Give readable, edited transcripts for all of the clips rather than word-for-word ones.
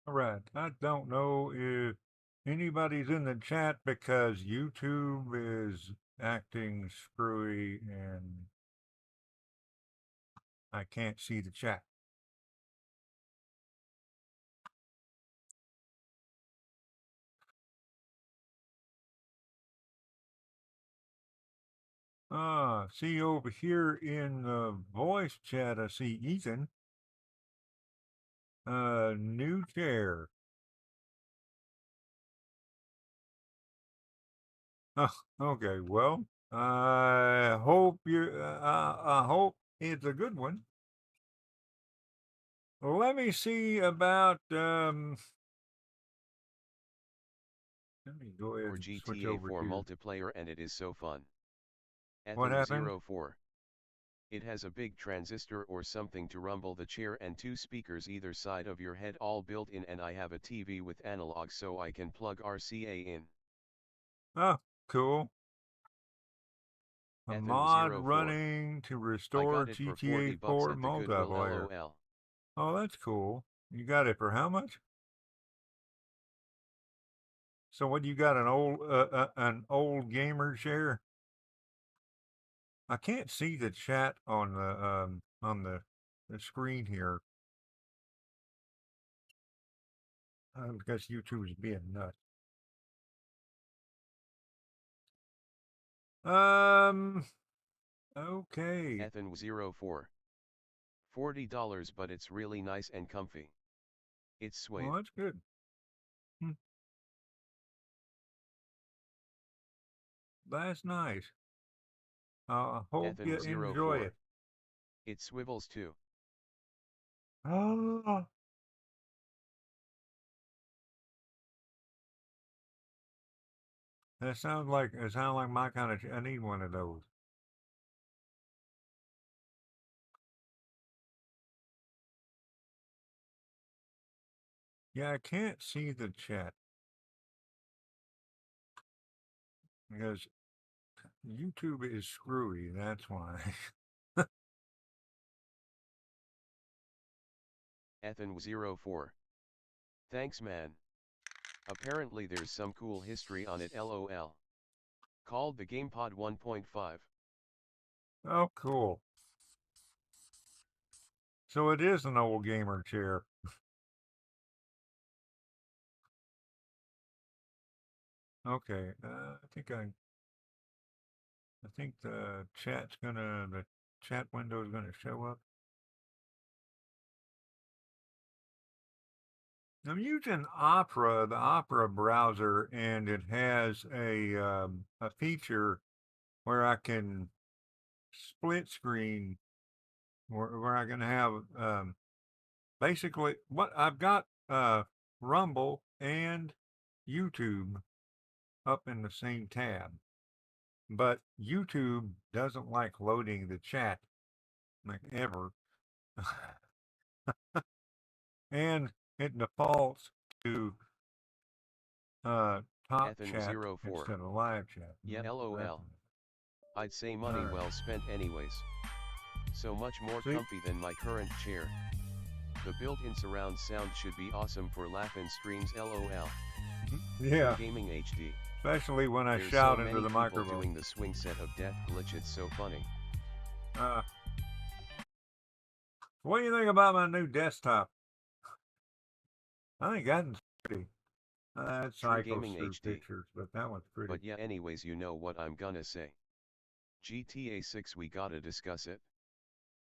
All right. I don't know if anybody's in the chat because YouTube is acting screwy and I can't see the chat. See over here in the voice chat, I see Ethan. New chair. Oh, okay. Well, I hope I hope it's a good one. Let me see about let me go ahead Or and switch GTA over 4 to multiplayer, and it is so fun. what happened. Ethan04. It has a big transistor or something to rumble the chair and 2 speakers either side of your head all built in, and I have a TV with analog so I can plug RCA in. Oh, cool. A mod Ethan04. running to I restore got it for GTA 40 bucks 4 at the Goodwill multiplayer. LOL. Oh, that's cool. You got it for how much? So what, you got an old gamer chair? I can't see the chat on the screen here. I guess YouTube is being nuts. Okay. Ethan04. $40, but it's really nice and comfy. It's suede. Well, that's good. That's nice. I hope you enjoy Ethan04. it. It swivels too. Oh, that sounds like my kind of. I need one of those. Yeah, I can't see the chat because YouTube is screwy. That's why. Ethan04. Thanks, man. Apparently there's some cool history on it, lol. Called the GamePod 1.5. Oh, cool. So it is an old gamer chair. Okay, I think the chat window is gonna show up. I'm using Opera, the Opera browser, and it has a feature where I can split screen, where I can have basically what I've got Rumble and YouTube up in the same tab, but YouTube doesn't like loading the chat like ever, and it defaults to top chat Ethan04. instead of live chat. Yeah, lol. I'd say money Right. well spent anyways. So much more See? comfy than my current chair. The built-in surround sound should be awesome for laugh-in streams, lol. Yeah. True Gaming HD. Especially when I There's shout so into many the people microphone. doing the swing set of death glitch, it's so funny. What do you think about my new desktop? I think that's pretty. That True cycles Gaming through HD. pictures, but that one's pretty. But yeah, anyways, you know what I'm gonna say. GTA 6, we gotta discuss it.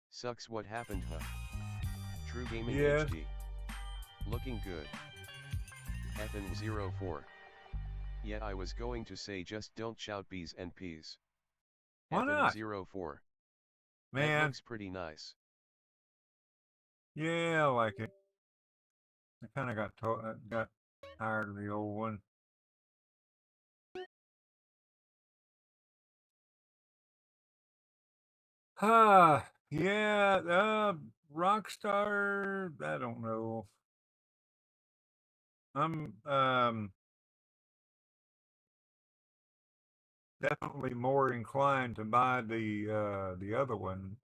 Sucks what happened, huh? True Gaming Yes. HD. Looking good. Ethan04. Yeah, I was going to say just don't shout B's and P's. Why not? Ethan04. That Man, looks pretty nice. yeah, I like it. I kind of got tired of the old one. Yeah, Rockstar, I don't know. I'm definitely more inclined to buy the other one.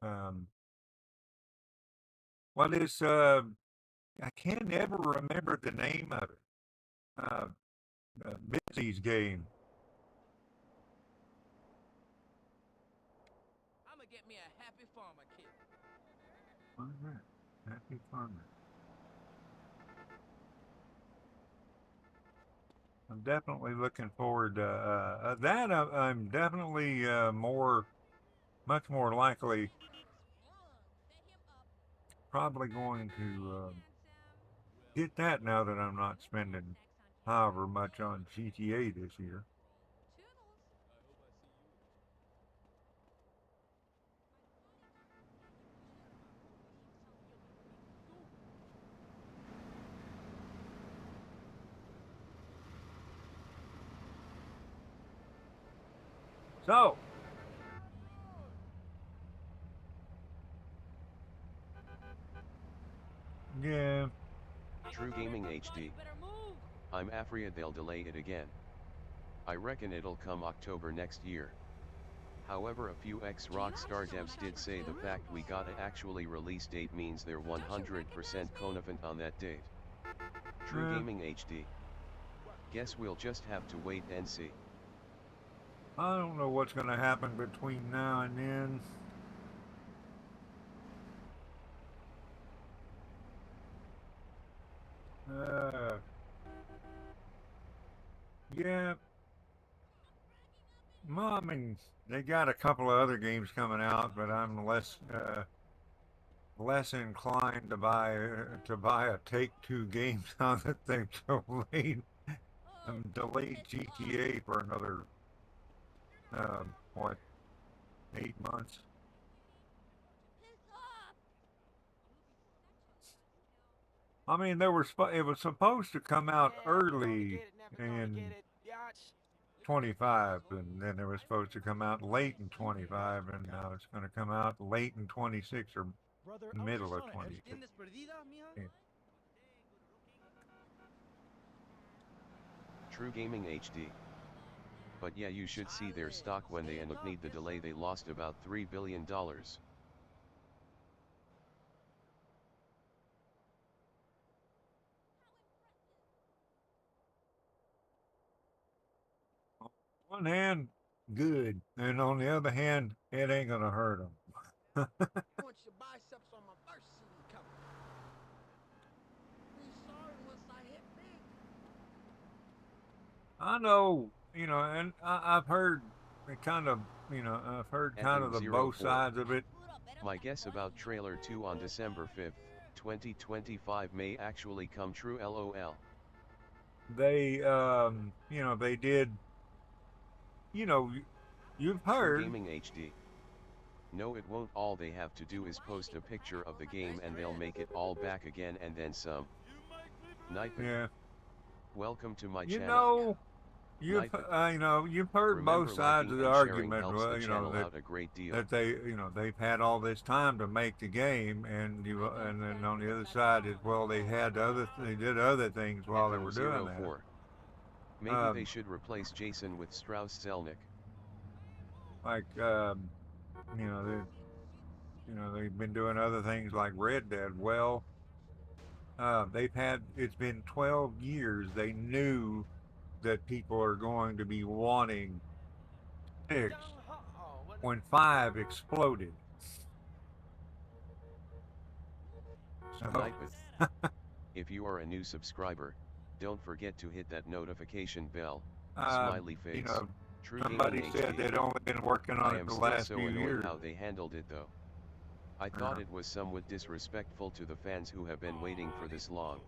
What is I can't ever remember the name of it. Uh, Mitzi's game. I'm gonna get me a happy farmer kid. All right. Happy Farmer. I'm definitely looking forward to that. I'm definitely much more likely, probably going to get that now that I'm not spending however much on GTA this year. So, yeah, True Gaming HD. I'm afraid they'll delay it again. I reckon it'll come October next year. However, a few ex-Rockstar devs did say the fact we got a actually release date means they're 100% confident on that date. True Gaming HD. Guess we'll just have to wait and see. I don't know what's going to happen between now and then. Uh, yeah, well, I mean, they got a couple of other games coming out, but I'm less inclined to buy a Take-Two game now that they've delayed GTA for another what, 8 months. I mean, it was supposed to come out early in 25, and then it was supposed to come out late in 25, and now it's going to come out late in 26 or middle of 26. True Gaming HD. But yeah, you should see their stock when they need the delay. They lost about $3 billion. On one hand, good, and on the other hand, it ain't going to hurt them. Punch your biceps on my first CD cover. Be sorry once I hit big. I know, and I've heard I've heard kind of the both Ethem04. sides of it. My guess about trailer 2 on December 5th, 2025 may actually come true. LOL. They, they did, you know, you've True heard. Gaming HD. No, it won't. All they have to do is post a picture of the game and they'll make it all back again and then some. Nipin. Yeah. Welcome to my You channel. you've heard Remember, both sides liking of the and sharing argument. helps the channel out a great deal. That they've had all this time to make the game, and then on the other side is, well, they did other things while they were doing that. Maybe they should replace Jason with Strauss Zelnick. Like they've been doing other things like Red Dead. Well, it's been 12 years. They knew that people are going to be wanting 6 when 5 exploded. So, if you are a new subscriber, don't forget to hit that notification bell. Smiley face. True somebody said they'd only been working on it the last few years. How they handled it though. I thought it was somewhat disrespectful to the fans who have been waiting for this long.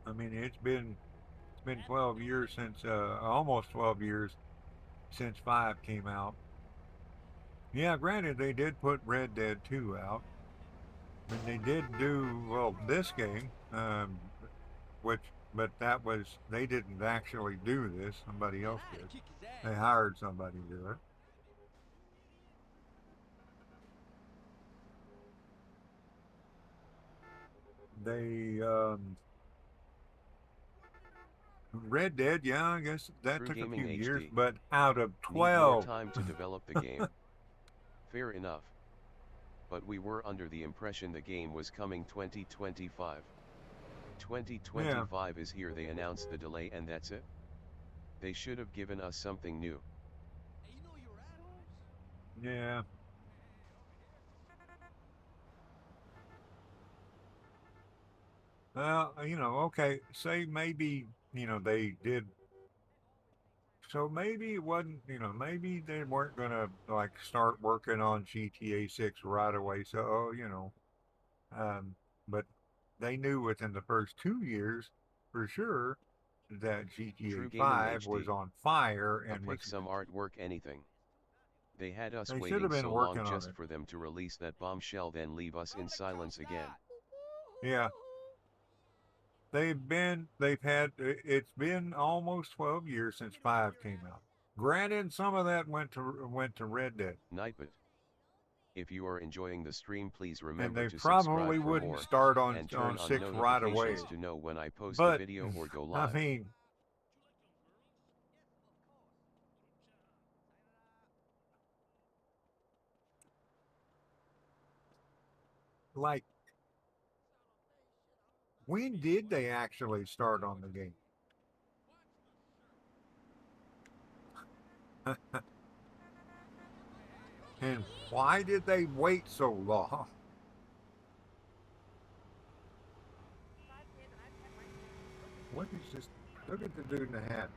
I mean, it's been 12 years since almost 12 years since 5 came out. Yeah, granted, they did put Red Dead 2 out, and they did do this game, but they didn't actually do this. Somebody else did. They hired somebody to do it. They Red Dead, yeah, I guess that took a few years, but out of 12, need more time to develop the game. Fair enough. But we were under the impression the game was coming 2025. 2025 is here, they announced the delay and that's it? They should have given us something new. Hey, you know your assholes? Yeah. Well, okay, say maybe, they did. So maybe it wasn't, maybe they weren't gonna like start working on GTA 6 right away. So, um, but they knew within the first 2 years for sure that True GTA Gaming 5 was HD. on fire A and was. pic, some artwork, anything. They had us They should have waiting been so long working on just it. for them to release that bombshell, then leave us in silence again. Yeah. It's been almost 12 years since 5 came out. Granted, some of that went to Red Dead. Nightbot. If you are enjoying the stream, please And remember they to subscribe probably for wouldn't more, start on and turn on 6 right away. notifications to know when I post a But video or go I live. mean, like, when did they actually start on the game? And why did they wait so long? What is this? Look at the dude in the hat.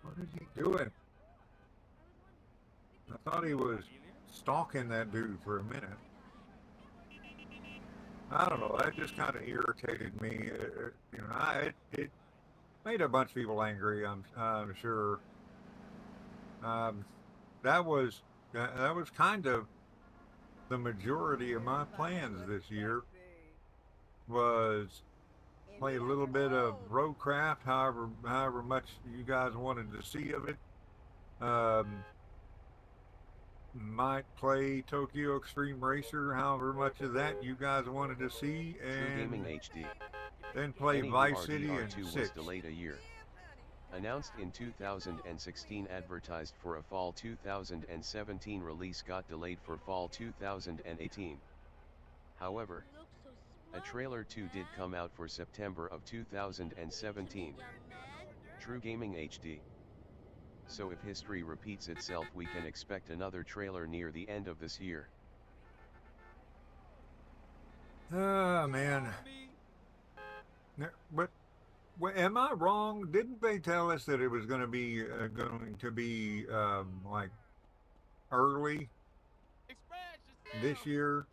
What is he doing? I thought he was stalking that dude for a minute. I don't know. That just kind of irritated me. It made a bunch of people angry. I'm sure. Um, that was kind of the majority of my plans this year. Was play a little bit of Roadcraft, however much you guys wanted to see of it. Might play Tokyo Extreme Racer, however much of that you guys wanted to see, True Gaming and HD. then play Anywho, Vice City and RDR2 was 6. delayed a year. Announced in 2016, advertised for a fall 2017 release, got delayed for fall 2018. However, a trailer 2 did come out for September of 2017. True Gaming HD. So if history repeats itself, we can expect another trailer near the end of this year. Ah, man. But am I wrong? Didn't they tell us that it was going to be like early this year?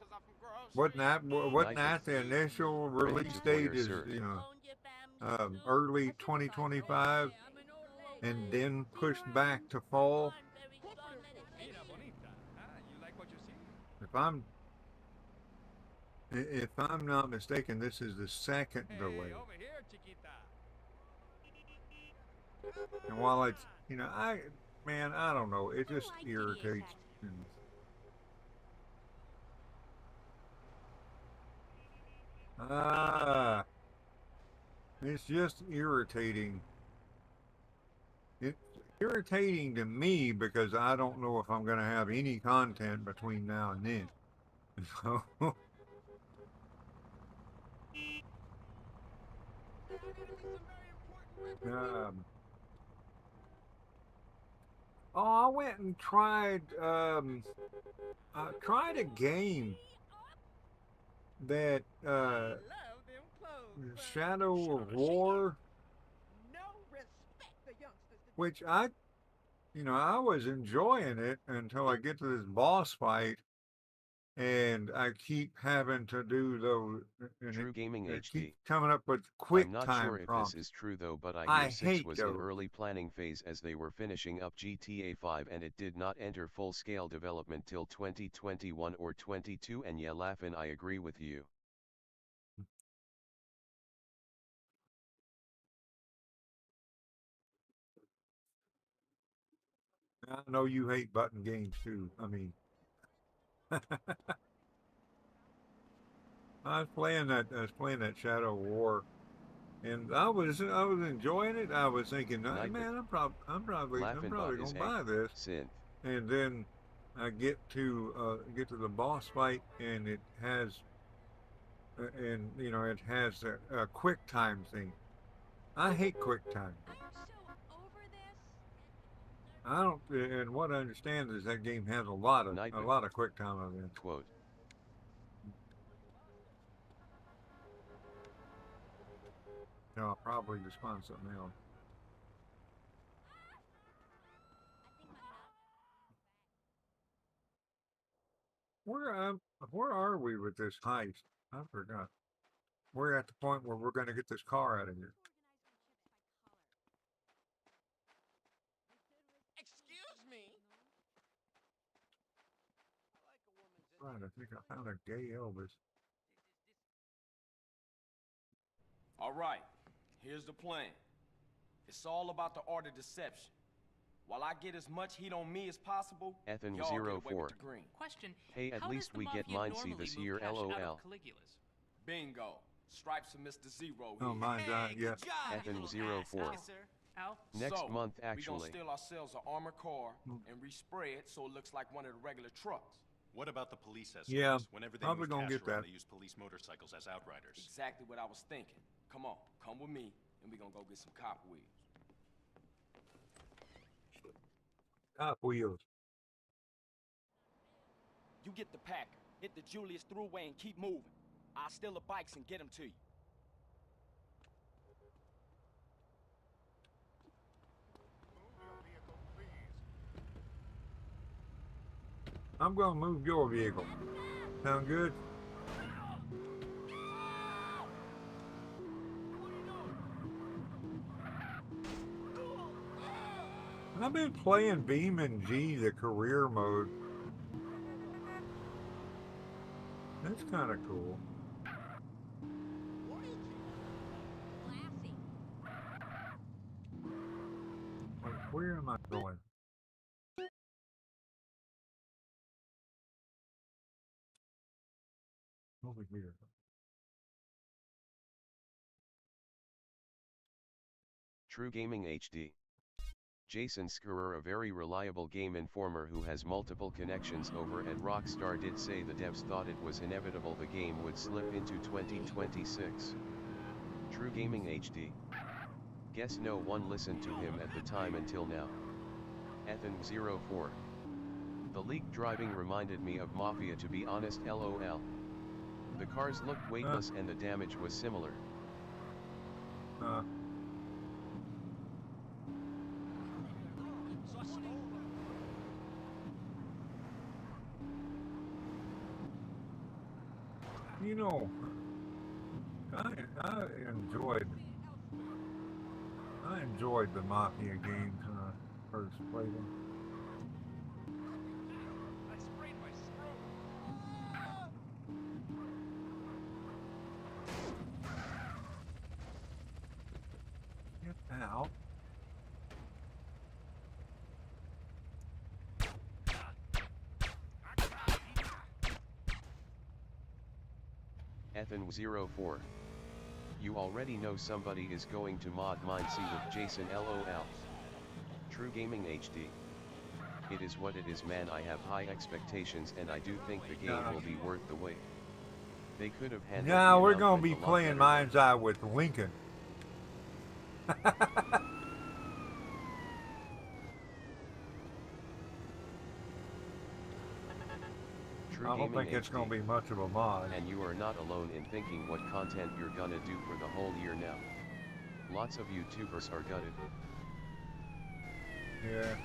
Wasn't that the initial release date? Is early 2025, and then pushed back to fall. If I'm not mistaken, this is the second delay. And while it's, I don't know, it just irritates. It's just irritating. It's irritating to me because I don't know if I'm going to have any content between now and then. So, I went and tried a game that Shadow of War, which I was enjoying it until I get to this boss fight, and I keep having to do those. True Gaming it HD. keeps coming up with quick I'm not time sure if prompts. this is true though, but I I hear 6 hate was those. in early planning phase as they were finishing up GTA 5, and it did not enter full-scale development till 2021 or 22. And yeah, Laughin', I agree with you. I know you hate button games too. I mean, I was playing that Shadow of War, And I was enjoying it. I was thinking, Nightmare. man, I'm Laughing probably is gonna egg. buy this. Synth. And then I get to the boss fight, and it has and it has a quick time thing. I hate quick time. I don't, and what I understand is that game has a Nightmare. lot of quick time events. Quote. No, I'll probably just find something else. Where um, where are we with this heist? I forgot. We're at the point where we're going to get this car out of here. Excuse me. Right, I think I found a gay Elvis. All right, here's the plan. It's all about the art of deception. While I get as much heat on me as possible, Ethan y'all get away 04. with the green. Question. Hey, at How least does the we get Mafia Mindsy normally this move year, cash out LOL. of Caligula's? Bingo. Stripes and Mr. Zero Oh, here. mine's Hey, yeah. good job, you Ethan little ass. 04. Yes, sir. Al? Next So, month, we gonna actually. steal ourselves an armored car and respray it so it looks like one of the regular trucks. What about the police escorts? Yeah, Whenever they probably move gonna cash get around, that. they use police motorcycles as outriders. Exactly what I was thinking. Come on, come with me, and we gonna go get some cop wheels. Top wheels. You get the Packer, hit the Julius Thruway and keep moving. I'll steal the bikes and get them to you. I'm gonna move your vehicle. Sound good? I've been playing Beam and G, the career mode. That's kind of cool. Wait, where am I going? Over here. True Gaming HD. Jason Scurer, a very reliable game informer who has multiple connections over at Rockstar, did say the devs thought it was inevitable the game would slip into 2026. True Gaming HD. Guess no one listened to him at the time until now. Ethan04. The leaked driving reminded me of Mafia, to be honest, LOL. The cars looked weightless and the damage was similar. You know, I enjoyed the Mafia games when I first played them. Get out. Ethan04. You already know somebody is going to mod Mindsy with Jason, LOL. True Gaming HD. It is what it is, man. I have high expectations and I do think the game will be worth the wait. They could have handled Now the we're gonna announcement be a lot playing better. Mind's Eye with Lincoln. True I don't Gaming think it's HD. gonna be much of a mod. And you are not alone in thinking what content you're gonna do for the whole year now. Lots of YouTubers are gutted. Yeah.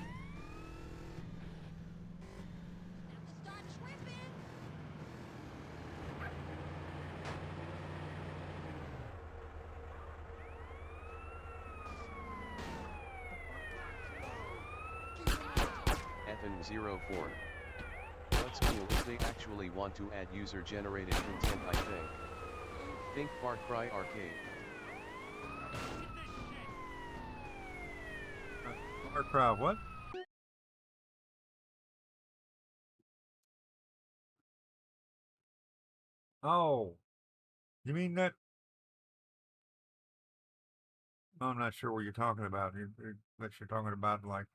Ethan04. What's cool is they actually want to add user-generated content, I think. Think Far Cry Arcade. Far Cry what? Oh, you mean that I'm not sure what you're talking about. Unless you're talking about like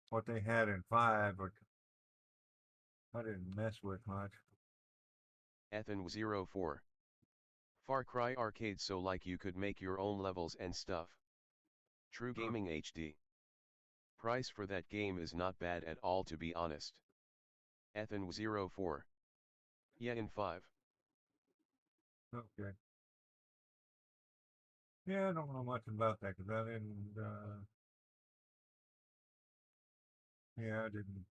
what they had in 5, but I didn't mess with much. Ethan04. Far Cry Arcade, so like you could make your own levels and stuff. True Gaming HD. Price for that game is not bad at all, to be honest. Ethan04. Yeah, in 5. Okay. Yeah, I don't know much about that because I didn't. Yeah, I didn't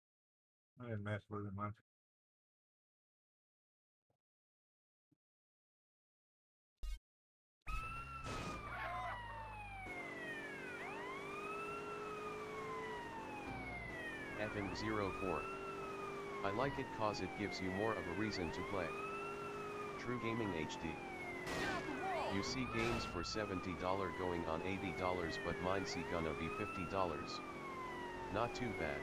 mess with it much. Ethan04. I like it cause it gives you more of a reason to play. True Gaming HD. You see games for $70 going on $80, but mine see gonna be $50. Not too bad.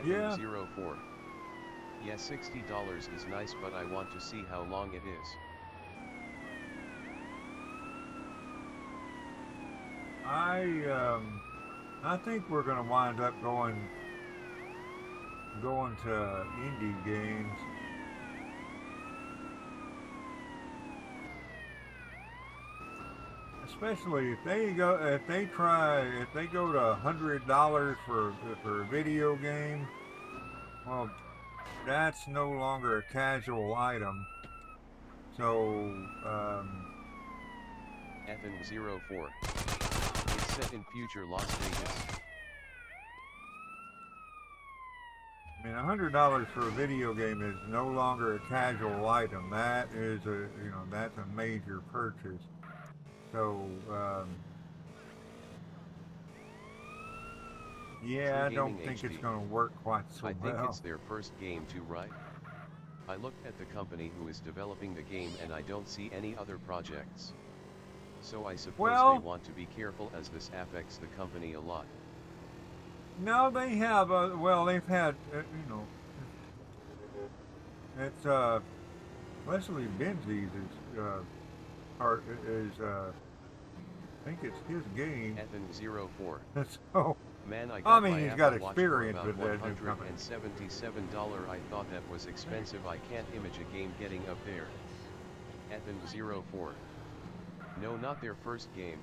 Yeah. Ethan04. Yeah, $60 is nice, but I want to see how long it is. I think we're gonna wind up going to indie games. Especially if they go to $100 for a video game. Well, that's no longer a casual item. So Ethan04. It's set in future Las Vegas. I mean, $100 for a video game is no longer a casual item. That is that's a major purchase. So, yeah, I don't think it's going to work quite so well. I think it's their first game too, right? I looked at the company who is developing the game and I don't see any other projects. So I suppose they want to be careful, as this affects the company a lot. No, they have, they've had, it's, Leslie Benzies I think it's his game. Ethan04. So, man, I mean, he's got experience with that. $177. I thought that was expensive. I can't image a game getting up there. Ethan04. No, not their first game.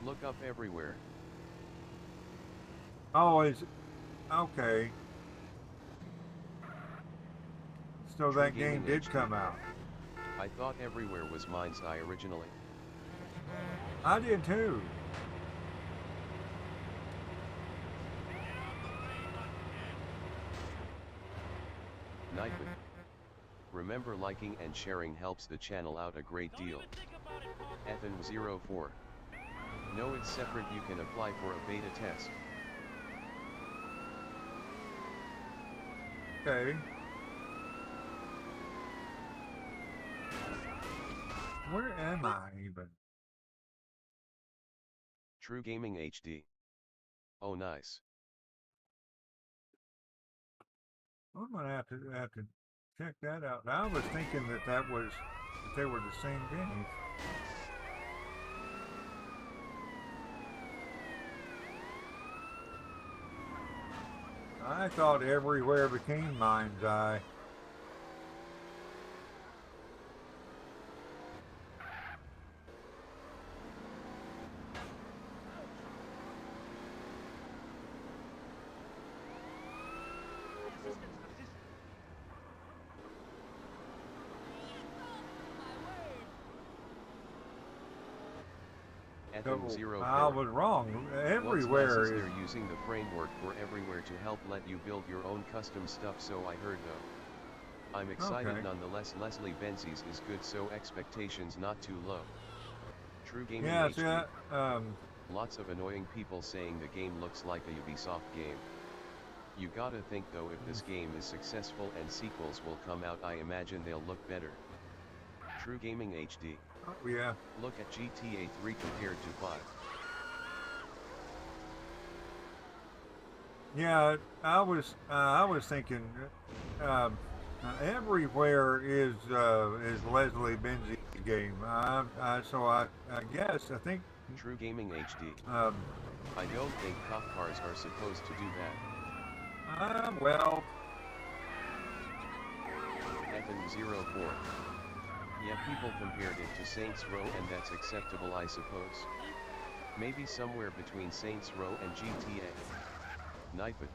Look up everywhere. Oh, is okay. So True that game did come out. I thought Everywhere was Mind's Eye originally. I did too. Nightman. Remember, liking and sharing helps the channel out a great deal. Ethan04. No, it's separate. You can apply for a beta test. Okay. Where am I even? True Gaming HD. Oh, nice. I'm gonna have to check that out. I was thinking that they were the same games. I thought Everywhere became Mind's Eye. Ethan04. I was wrong. Everywhere is they're using the framework for Everywhere to help let you build your own custom stuff, so I heard though. I'm excited nonetheless. Leslie Benzies is good, so expectations not too low. True Gaming HD. Lots of annoying people saying the game looks like a Ubisoft game. You gotta think though, if this game is successful and sequels will come out, I imagine they'll look better. True Gaming HD. Oh, yeah. Look at GTA 3 compared to 5. Yeah, I was thinking, Everywhere is Leslie Benzies' game. So I guess I think. True Gaming HD. Um, I don't think cop cars are supposed to do that. well, Ethan04. Yeah, people compared it to Saints Row and that's acceptable, I suppose. Maybe somewhere between Saints Row and GTA. Knife it.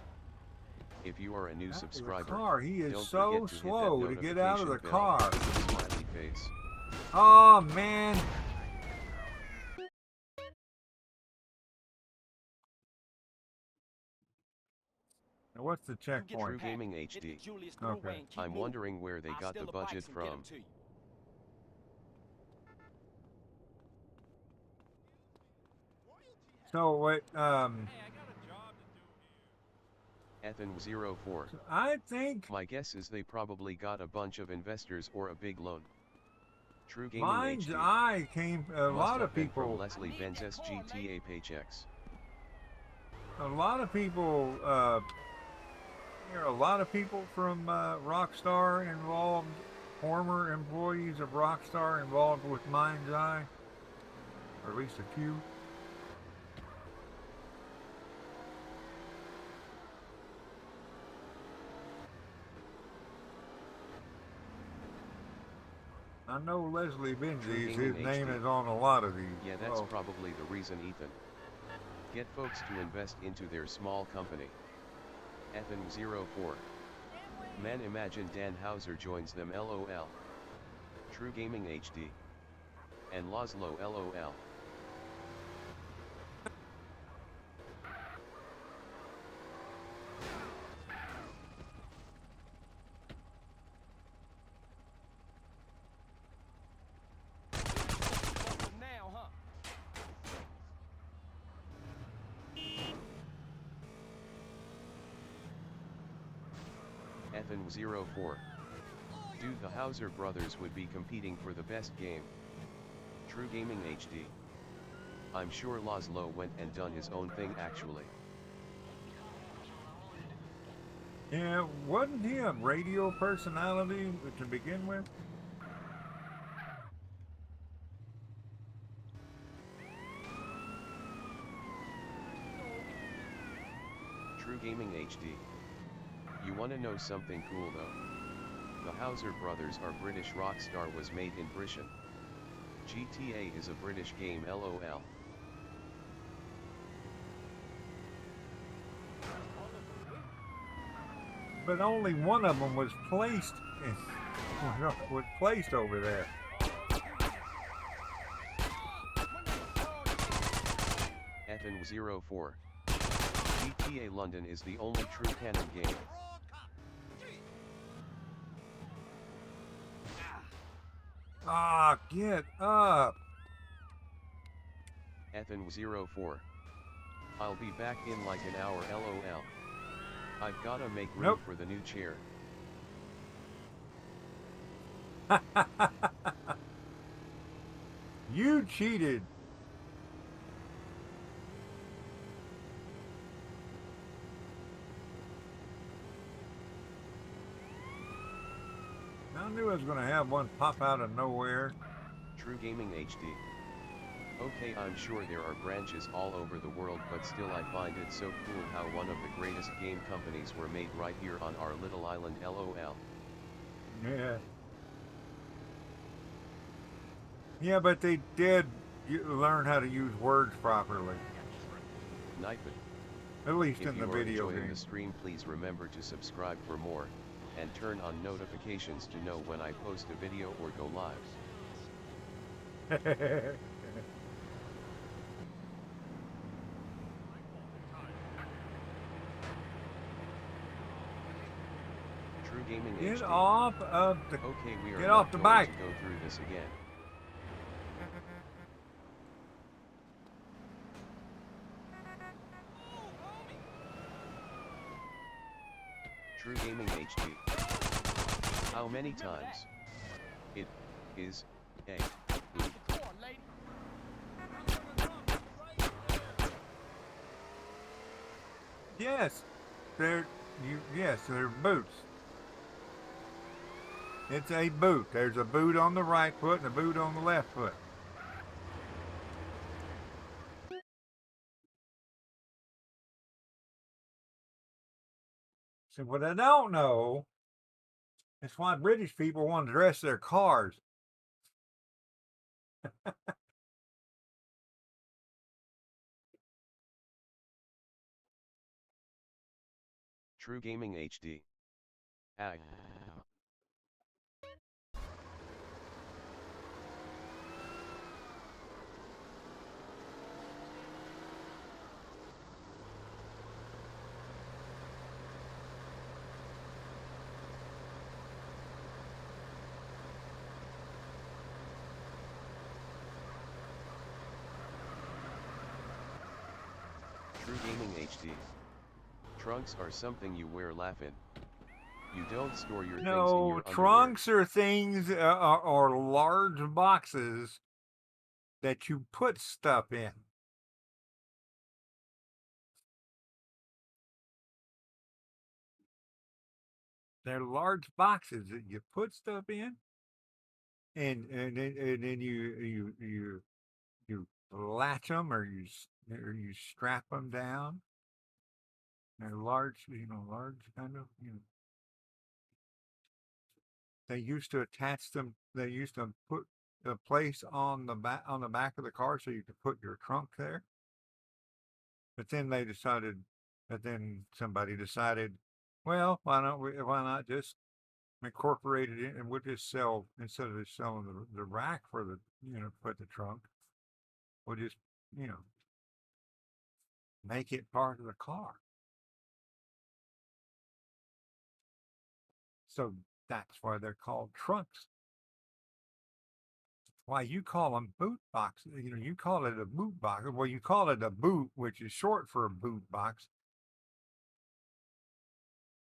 If you are a new subscriber, car. He is don't so forget to slow hit that to get out of the notification bell car. with a smiley face. Oh man. Now, what's the checkpoint? True Gaming HD. Okay. I'm wondering where they got the budget from. So wait, Ethan04. I think My guess is they probably got a bunch of investors or a big loan. True Gaming Mind's HD. Eye came. A Must lot have of been people. from Leslie Benz's GTA paychecks. A lot of people. There are a lot of people from Rockstar involved. Former employees of Rockstar involved with Mind's Eye, or at least a few. I know Leslie Benzies, his name HD. is on a lot of these. Yeah, that's probably the reason, Ethan. Get folks to invest into their small company. Ethan04. Man, imagine Dan Houser joins them, LOL. True Gaming HD. And Laszlo, LOL. Ethan04. Dude, the Houser brothers would be competing for the best game. True Gaming HD. I'm sure Laszlo went and done his own thing actually. Yeah, wasn't he a radio personality to begin with? True Gaming HD. You wanna know something cool though? The Houser brothers are British. Rockstar was made in Britain. GTA is a British game, LOL. But only one of them was placed over there. Ethan04. GTA London is the only true canon game. Ah, get up! Ethan04. I'll be back in like an hour, LOL. I've gotta make room Nope. for the new chair. You cheated! I knew I was gonna have one pop out of nowhere. True Gaming HD. Okay, I'm sure there are branches all over the world, but still I find it so cool how one of the greatest game companies were made right here on our little island, LOL. Yeah. Yeah, but they did learn how to use words properly. Knife it. At least If in the you are video enjoying game. the stream, please remember to subscribe for more, and turn on notifications to know when I post a video or go live. True Gaming Get HD. off of the... Okay, we are Get not off the going bike. to go through this again. True Gaming HD. How many times? It is a boot. Yes, they're boots. It's a boot. There's a boot on the right foot and a boot on the left foot. So what I don't know is why British people want to dress their cars. True Gaming HD. Ag. True Gaming HD. Trunks are something you wear laughing. You don't store your things in No, your trunks are things are large boxes that you put stuff in. They're large boxes that you put stuff in, and then you latch them or you strap them down. They're large, large kind of. They used to attach them. They used to put a place on the back of the car so you could put your trunk there. But then they decided. But then somebody decided, well, why not just incorporate it in, and we'll just sell, instead of just selling the rack for the put the trunk, we'll just make it part of the car. So that's why they're called trunks. Why you call them boot boxes? You call it a boot box. Well, you call it a boot, which is short for a boot box.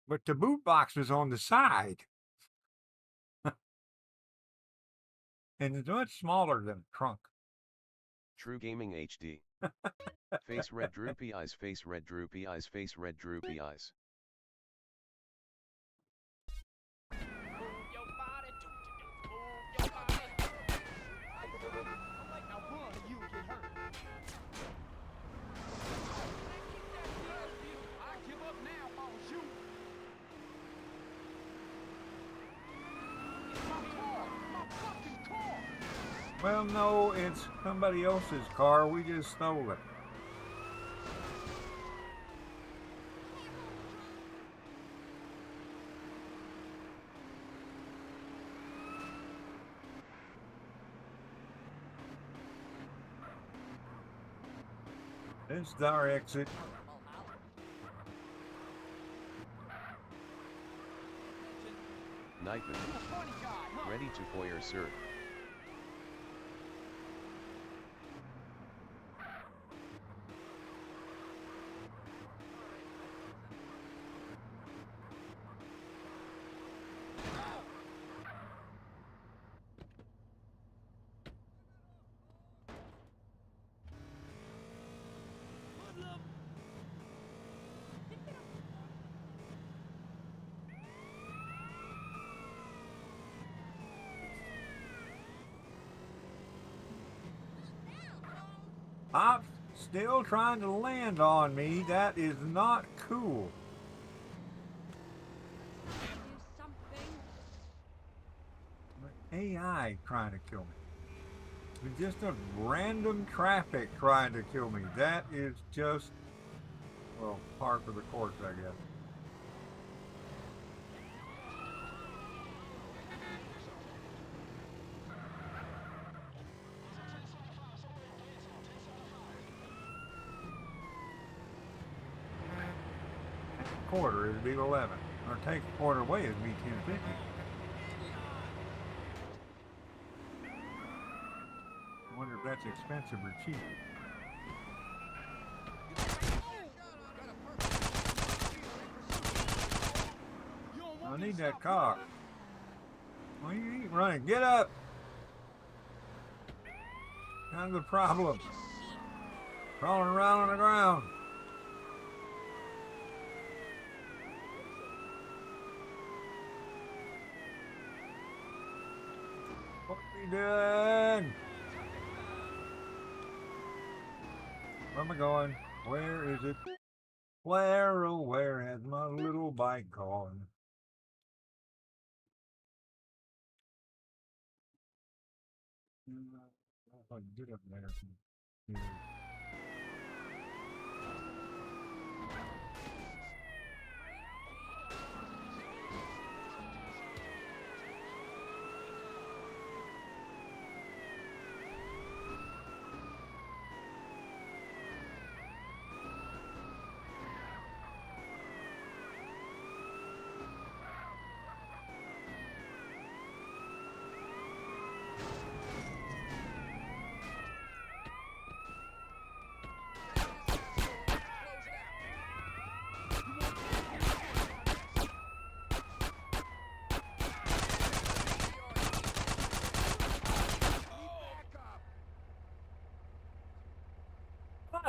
But the boot box is on the side. And it's much smaller than a trunk. True Gaming HD. Face red droopy eyes, face red droopy eyes, face red droopy eyes. Well, no, it's somebody else's car. We just stole it. This is our exit. Knifin. Ready to foyer, sir. Pop's still trying to land on me. That is not cool. AI trying to kill me. It's just a random traffic trying to kill me. That is just, well, par for the course, I guess. Quarter is be 11, or take a quarter away is be 10.50. I wonder if that's expensive or cheap. I need that car. Well, you ain't running. Get up. Kind of the problem. Crawling around on the ground. you doing? Where am I going? Where is it? Where, oh, where has my little bike gone? If I can get up there. Yeah.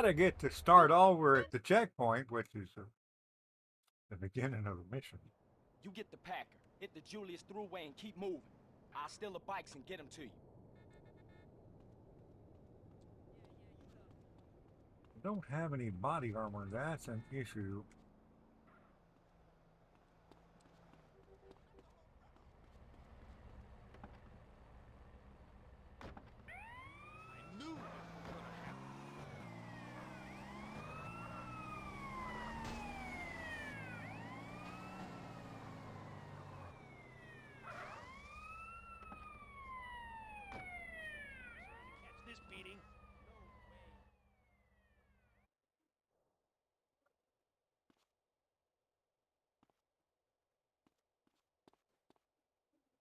I get to start over at the checkpoint, which is the beginning of the mission. You get the Packer, hit the Julius Thruway and keep moving. I'll steal the bikes and get them to you. I don't have any body armor. That's an issue.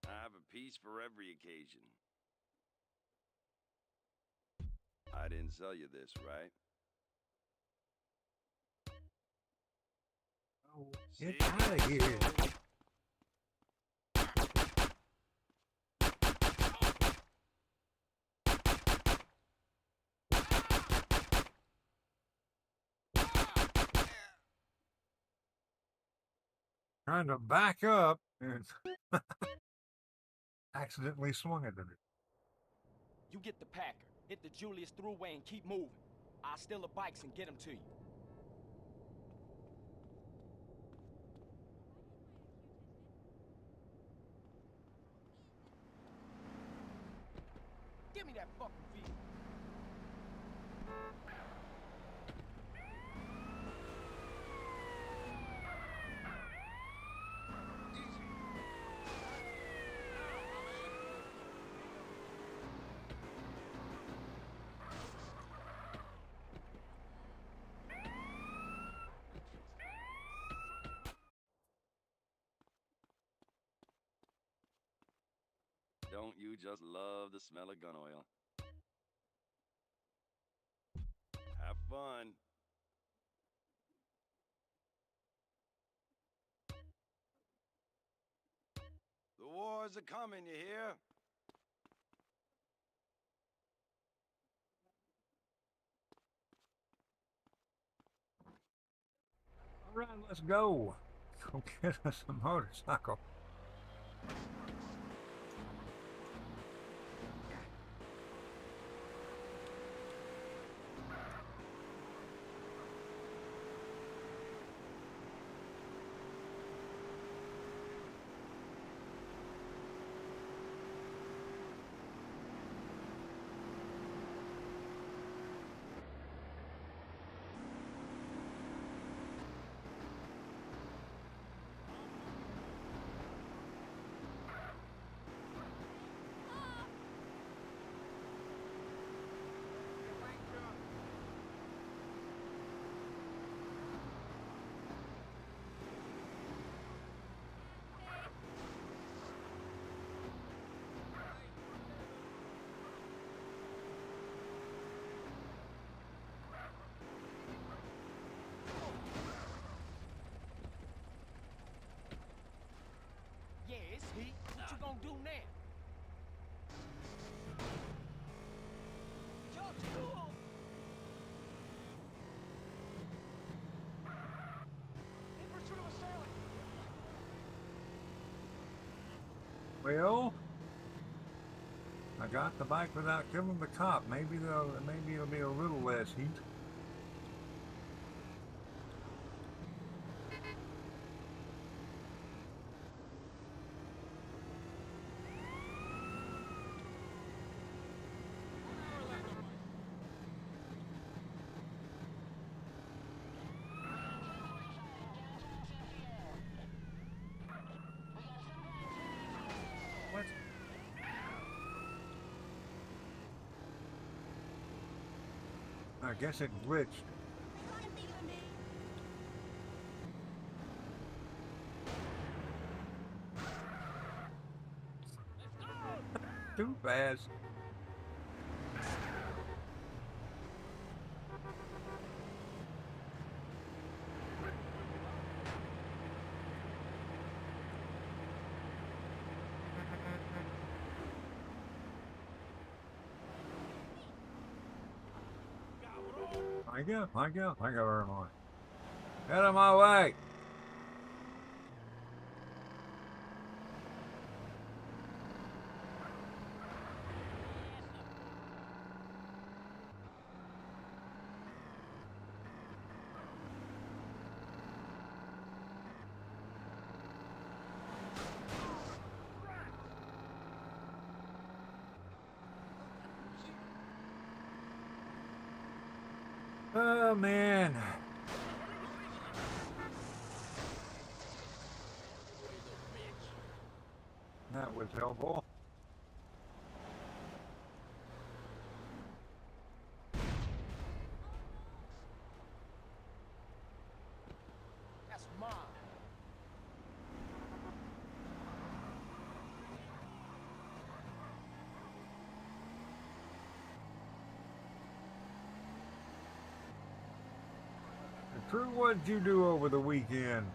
I have a piece for every occasion. I didn't sell you this, right? Oh, get out of here. Trying to back up and accidentally swung at it. You get the Packer, hit the Julius Thruway and keep moving. I'll steal the bikes and get them to you. Give me that fucking vehicle. Don't you just love the smell of gun oil? Have fun. The wars are coming, you hear? All right, let's go. Go get us a motorcycle. Yeah, it's heat. What you gonna do now? Well, I got the bike without killing the cop. Maybe it'll be a little less heat. What? I guess it glitched. Too fast. I go where am I? Out of my way! Oh man. That was helpful. That's mine. True, what did you do over the weekend?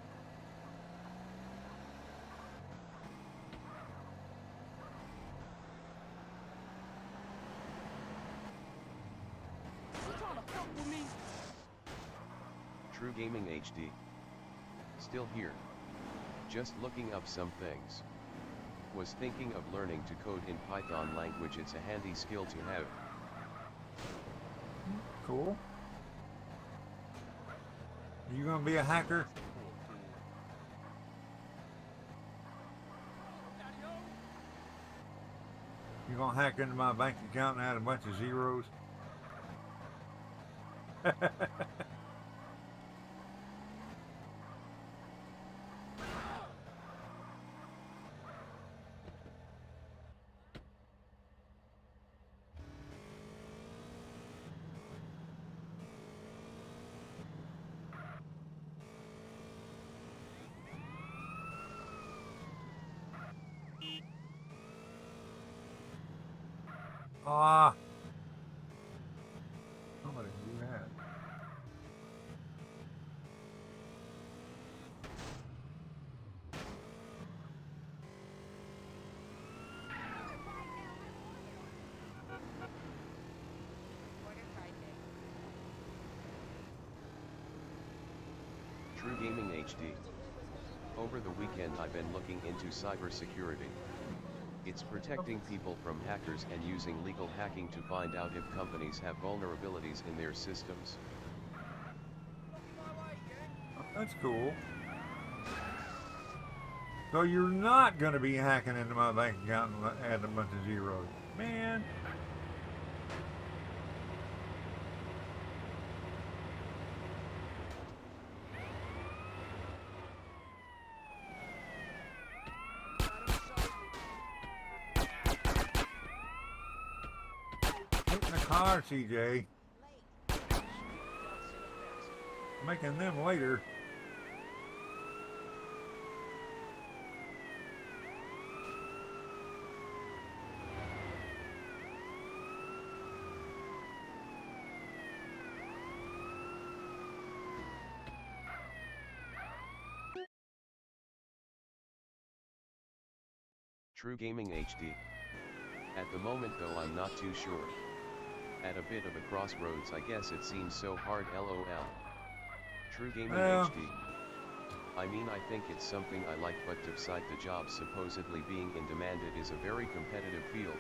You trying to fuck with me? True Gaming HD. Still here. Just looking up some things. Was thinking of learning to code in Python language. It's a handy skill to have. Cool. You gonna be a hacker? You gonna hack into my bank account and add a bunch of zeros? Ah. Somebody do that. True Gaming HD. Over the weekend I've been looking into cybersecurity. It's protecting people from hackers and using legal hacking to find out if companies have vulnerabilities in their systems. That's cool. So you're not gonna be hacking into my bank account and add a bunch of zeros, man. Get in the car, CJ. Making them later. True Gaming HD. At the moment though I'm not too sure. At a bit of a crossroads I guess it seems so hard lol. True Gaming HD. I mean I think it's something I like but to cite the job supposedly being in demand it is a very competitive field.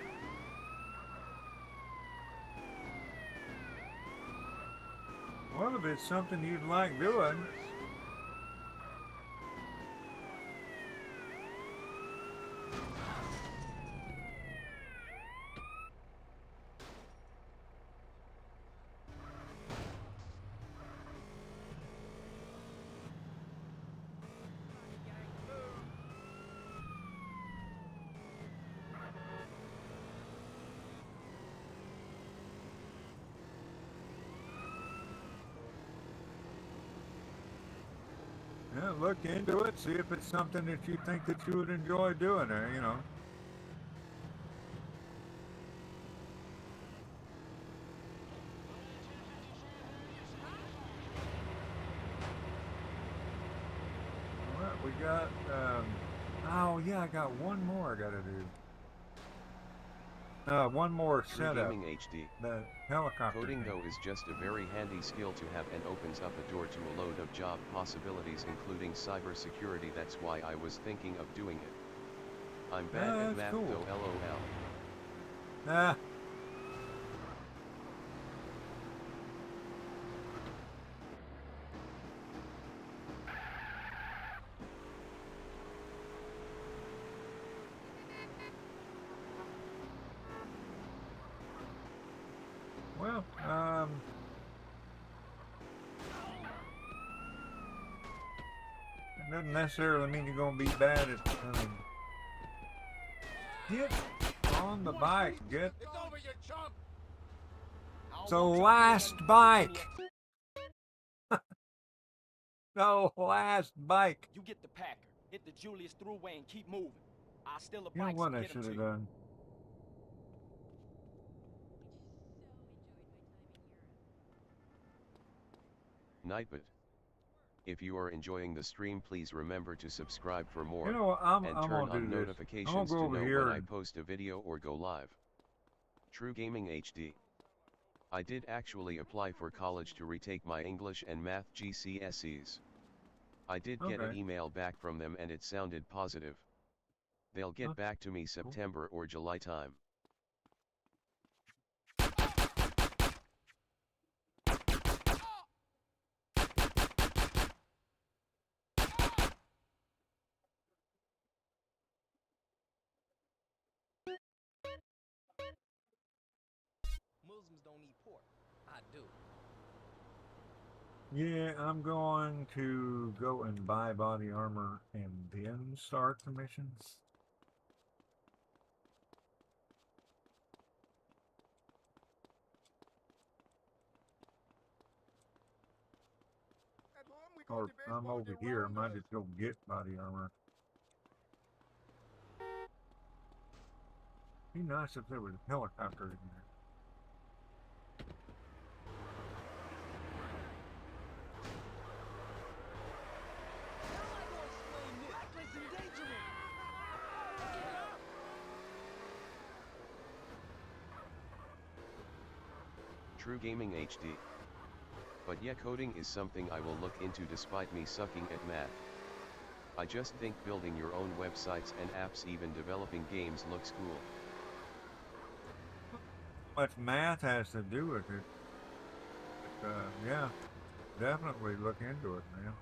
Well, if it's something you'd like doing. Yeah, look into it, see if it's something that you think that you would enjoy doing there, you know. All right, we got, oh yeah, I got one more I gotta do. One more True setup. Gaming HD. The helicopter Coding thing. though is just a very handy skill to have and opens up a door to a load of job possibilities including cybersecurity. That's why I was thinking of doing it. I'm bad at That's math cool. though, lol. Ah. Well, it doesn't necessarily mean you're gonna be bad at, get on the bike, get. It's over, you chump! The last bike! The last bike! You get the Packer, hit the Julius Thruway and keep moving. I'll steal the You know bikes what and I get 'em should to have you. done? Nightbot. If you are enjoying the stream, please remember to subscribe for more, You know what, I'm and gonna turn do on this. notifications I'm gonna to go over know here when I and post a video or go live. True Gaming HD. I did actually apply for college to retake my English and Math GCSEs. I did get an okay. email back from them and it sounded positive. They'll get That's back to me cool. September or July time. Muslims don't eat pork. I do. Yeah, I'm going to go and buy body armor and then start the missions. At home, we go Or to I'm baseball over get here, I might rounders. just go get body armor. Be nice if there was a helicopter in there. True Gaming HD. But yeah, coding is something I will look into despite me sucking at math. I just think building your own websites and apps, even developing games, looks cool. Much math has to do with it. But, yeah, definitely look into it, man.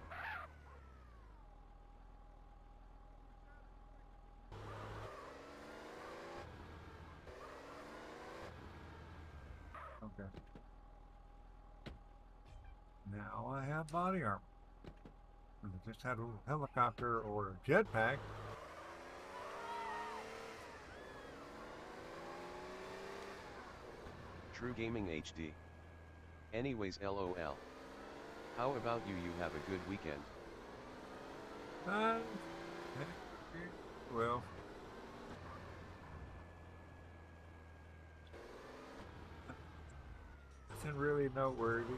Okay. Now I have body armor. If I just had a little helicopter or a jetpack. True Gaming HD. Anyways, lol. How about you? You have a good weekend. Well, nothing really noteworthy.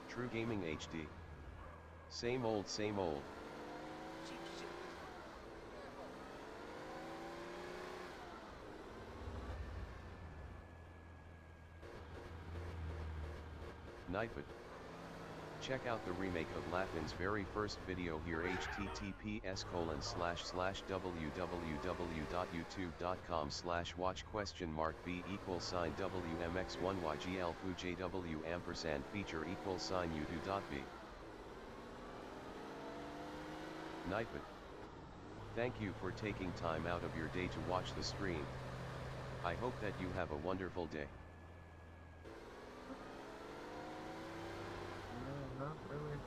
True Gaming HD. Same old, same old. Nightbot. Check out the remake of Laffin's very first video here, https://www.youtube.com/watch?b=wmx1ygl2jw ampersand feature =u2.b. Nightbot. Thank you for taking time out of your day to watch the stream. I hope that you have a wonderful day. No, not really.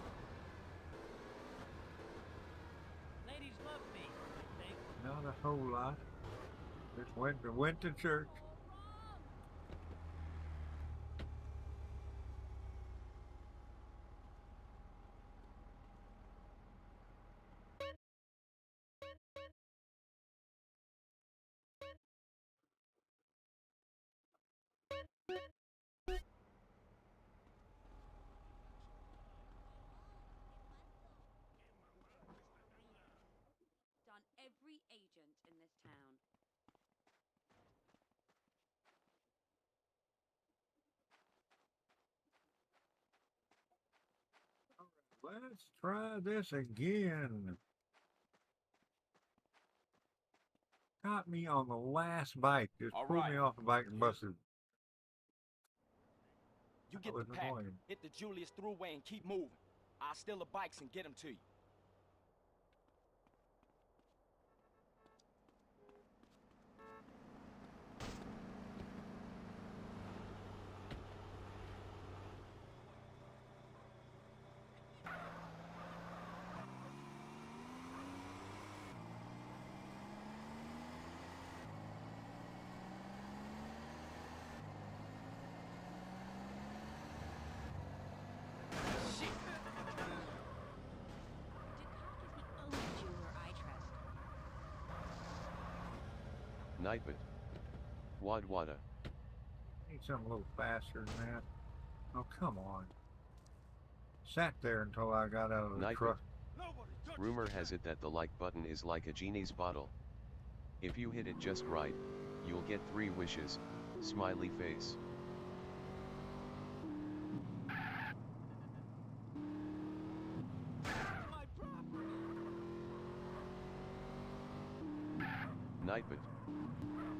Ladies love me, I think. Not a whole lot. Just went to church. Done every agent in this town. Let's try this again. Got me on the last bike. Just All pulled me right. off the bike and busted. You That get was the pack, annoying. hit the Julius Thruway and keep moving. I'll steal the bikes and get them to you. Dukak is the only jeweler I trust. Nightbot. Wadwada. Need something a little faster than that. Oh, come on. Sat there until I got out of the Nightbot. truck. Rumor has it that the like button is like a genie's bottle. If you hit it just right, you'll get 3 wishes, smiley face. Nightbot.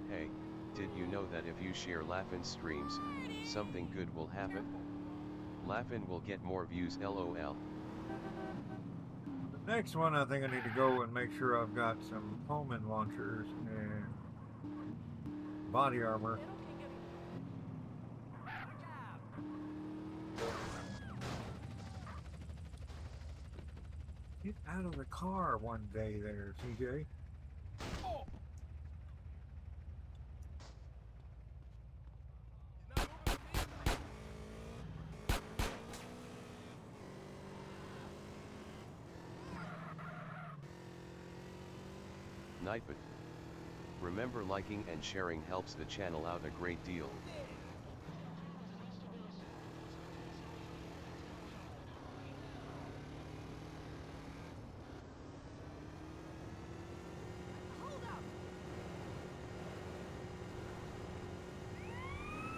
Hey, did you know that if you share Laffin streams, something good will happen? Laffin will get more views, LOL. The next one, I think I need to go and make sure I've got some homing launchers and body armor. Get out of the car one day there, CJ. Nightbot. Remember, liking and sharing helps the channel out a great deal.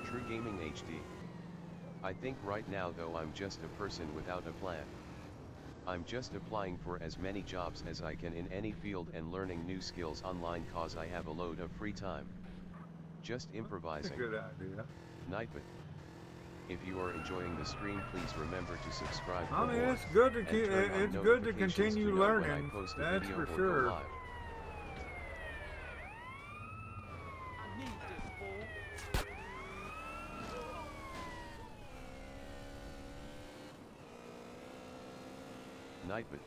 True Gaming HD. I think right now though I'm just a person without a plan. I'm just applying for as many jobs as I can in any field and learning new skills online cause I have a load of free time. Just improvising. That's a good idea. Nightbot. If you are enjoying the stream, please remember to subscribe for I mean, more, it's good to and keep. turn on It's good to notifications continue to know when I learning. post a That's video for or go sure. live. I need this, fool. Nightbot.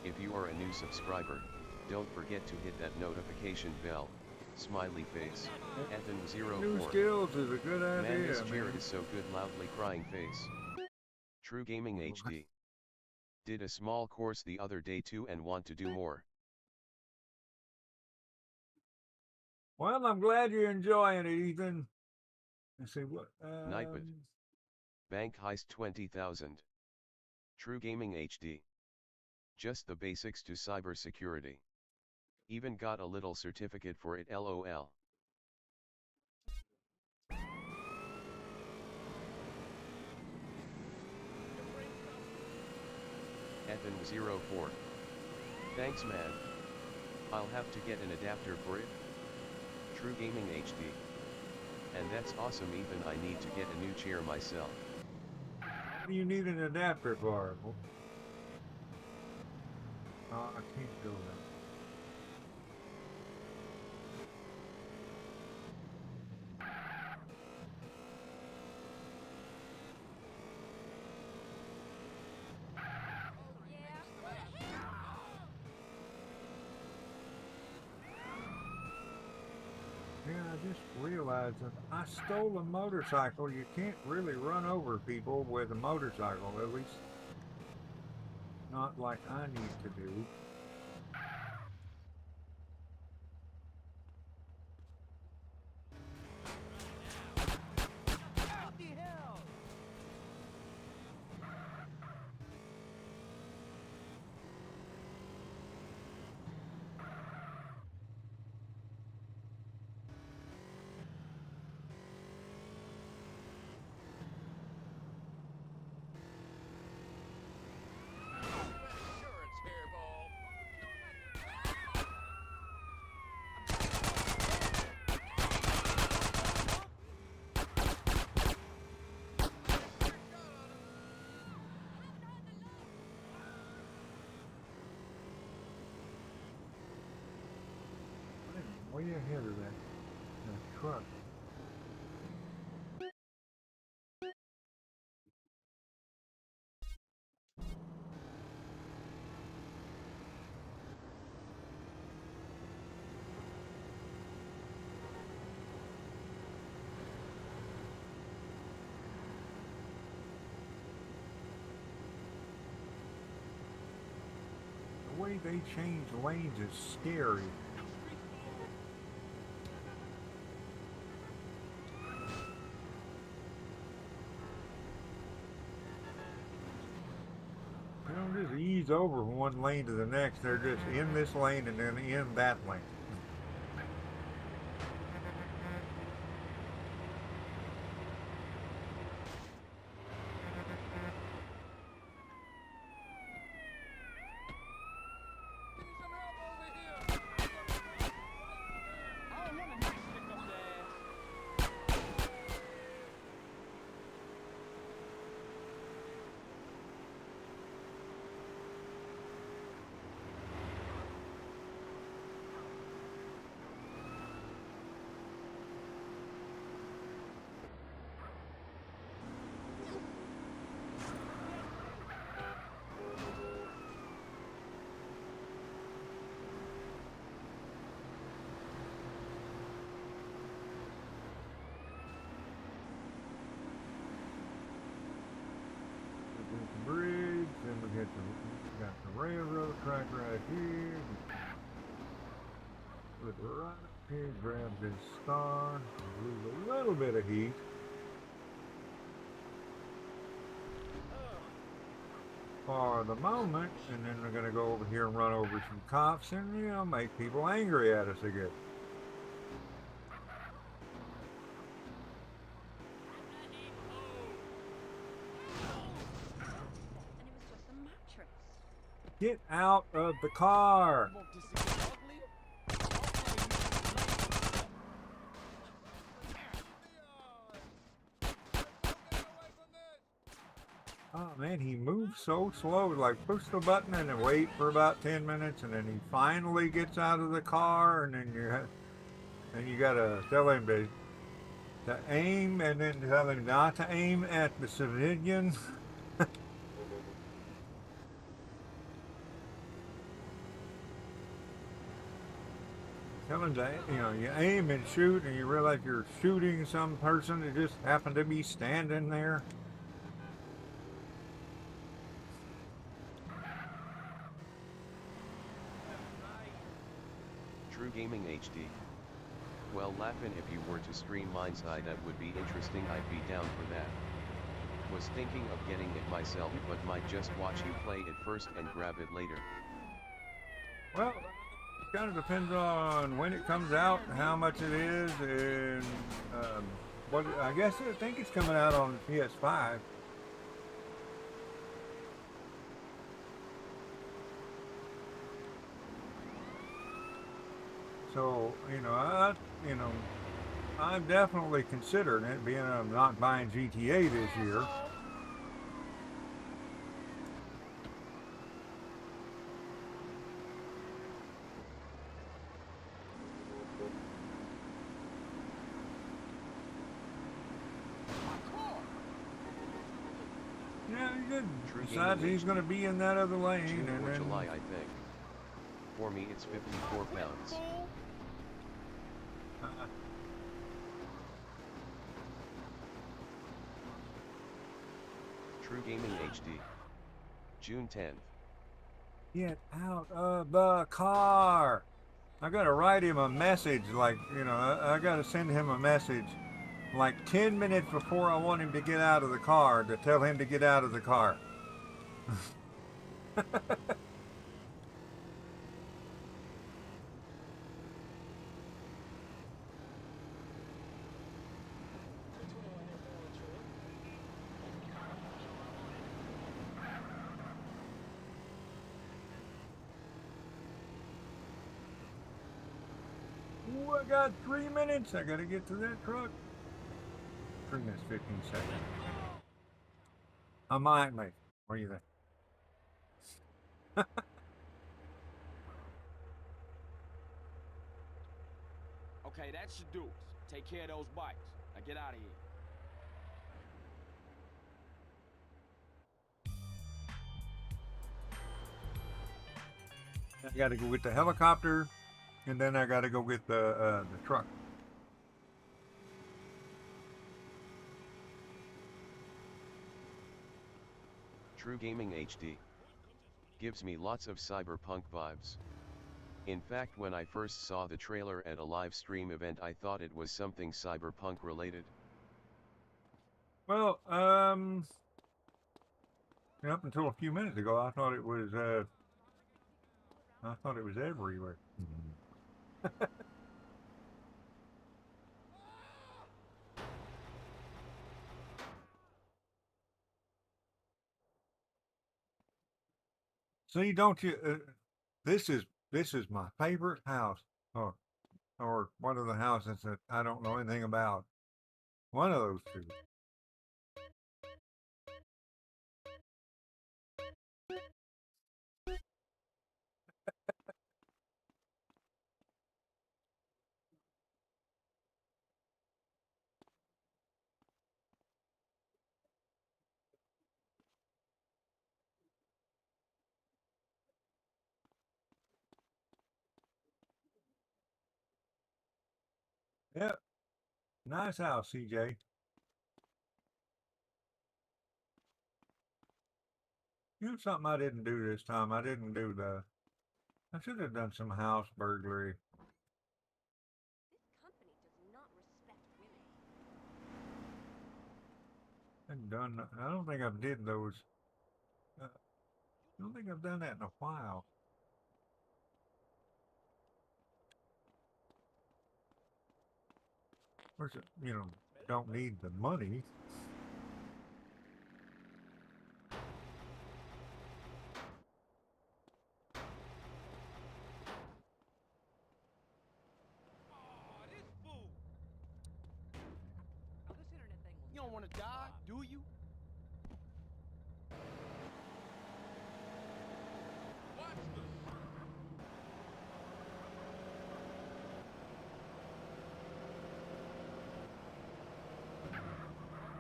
If you are a new subscriber, don't forget to hit that notification bell. Smiley face. Ethan04. New skills is a good idea, Man, this cheer man. is so good, loudly crying face. True Gaming HD. Did a small course the other day too and want to do more. Well, I'm glad you're enjoying it, Ethan. Let's see what. Nightbot. Bank heist 20,000. True Gaming HD. Just the basics to cybersecurity. Even got a little certificate for it, LOL. Ethan04. Thanks man. I'll have to get an adapter for it. True Gaming HD. And that's awesome, Ethan. I need to get a new chair myself. What do you need an adapter for? Oh, I can't do that. Yeah, I just realized that I stole a motorcycle. You can't really run over people with a motorcycle, at least not like I need to do. What the hell? Way ahead of that truck. The way they change lanes is scary. They don't just ease over from one lane to the next. They're just in this lane and then in that lane. Bridge, then we got the railroad track right here. Look right up here, grab this star, lose a little bit of heat. For the moment, and then we're gonna go over here and run over some cops and, you know, make people angry at us again. And it was just a mattress. Get out of the car! Oh man, he moves so slow, like push the button and then wait for about 10 minutes and then he finally gets out of the car and then you gotta tell him to aim and then tell him not to aim at the civilian. Tell him to, you know, you aim and shoot and you realize you're shooting some person that just happened to be standing there. True Gaming HD. Well, Laughin', if you were to stream Mindside, that would be interesting. I'd be down for that. Was thinking of getting it myself, but might just watch you play it first and grab it later. Well, it kind of depends on when it comes out, how much it is, and what I think it's coming out on PS5. So, you know, I'm definitely considering it, being I'm not buying GTA this year. Yeah, he did. True Besides, Gaming he's going to HD. be in that other lane, June and or then July, I think. For me, it's 54 pounds. True Gaming HD. June 10th. get out of the car. I got to write him a message, like, I got to send him a message like 10 minutes before I want him to get out of the car to tell him to get out of the car. Ooh, I got 3 minutes. I got to get to that truck. 3 minutes, 15 seconds. I might make it. What do you think? Okay, that should do it. Take care of those bikes. Now get out of here. I got to go get the helicopter, and then I got to go get the truck. True Gaming HD. Gives me lots of cyberpunk vibes. In fact, when I first saw the trailer at a live stream event, I thought it was something cyberpunk related. Well, up until a few minutes ago, I thought it was everywhere. See, don't you? This is my favorite house, or one of the houses that I don't know anything about. One of those two. Yep, nice house, CJ. You know something I didn't do this time? I didn't do the. I should have done some house burglary. This company does not respect women. I don't think I've did those. I don't think I've done that in a while. Of course, don't need the money. Now, this internet thing will You don't want to die, do you?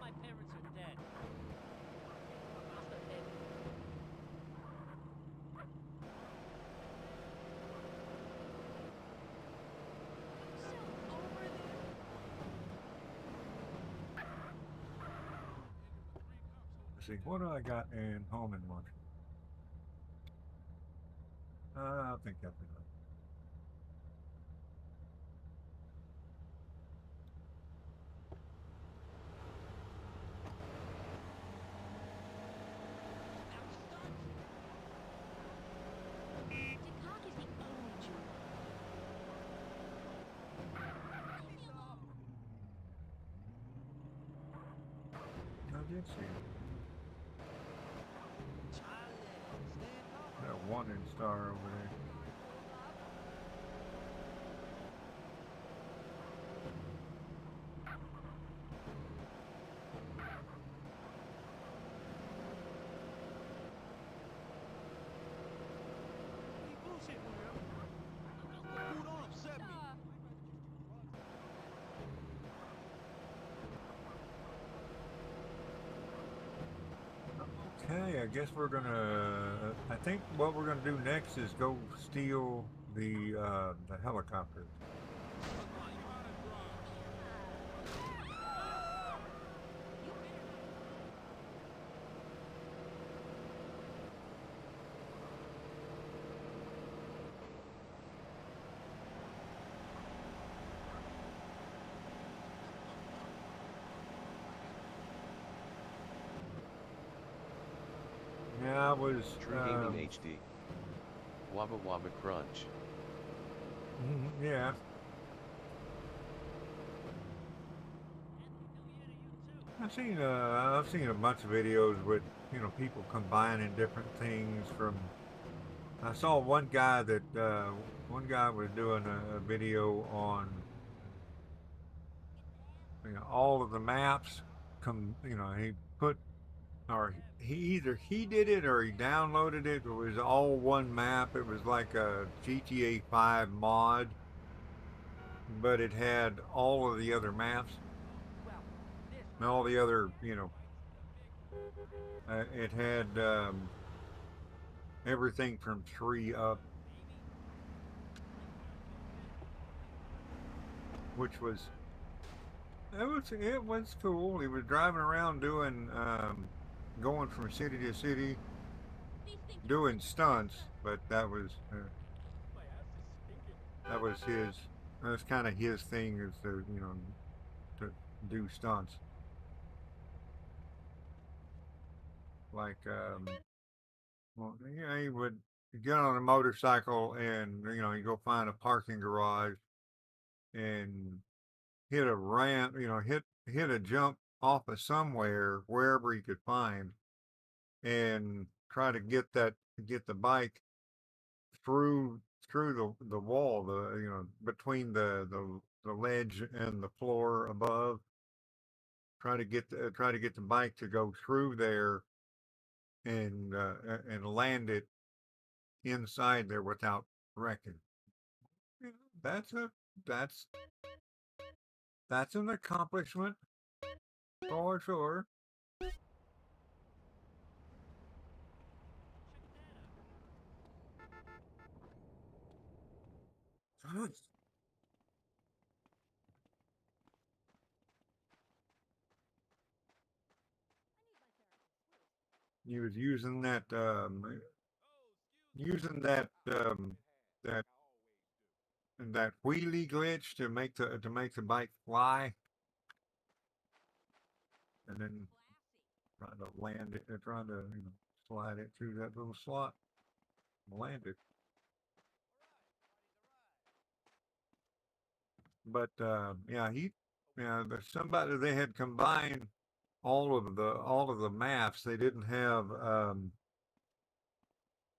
My parents are dead. Lost a head. So over there. Let's see, what do I got in home and lunch? I think that's enough. Chicago is the only Jew. I did see it. That one in star over there. guess we're gonna. I think what we're gonna do next is go steal the helicopter. Yeah, I was. True Gaming HD. Wabba Wabba Crunch. Yeah. I've seen a bunch of videos with people combining different things from. I saw one guy was doing a video on all of the maps. He put or he either he did it or he downloaded it. It was all one map. It was like a GTA 5 mod, but it had all of the other maps and all the other it had everything from 3 up, which was it was cool. He was driving around doing going from city to city doing stunts, but that was his. That's kind of his thing, is to to do stunts. Like well, he would get on a motorcycle and you go find a parking garage and hit a ramp, hit a jump off of somewhere, wherever he could find, and try to get the bike through the wall, between the ledge and the floor above. Try to get the bike to go through there and land it inside there without wrecking. Yeah, that's that's an accomplishment for sure. He was using that that wheelie glitch to make the bike fly, and then trying to land it, trying to slide it through that little slot, and land it. But there's somebody, they had combined all of the maps. They didn't have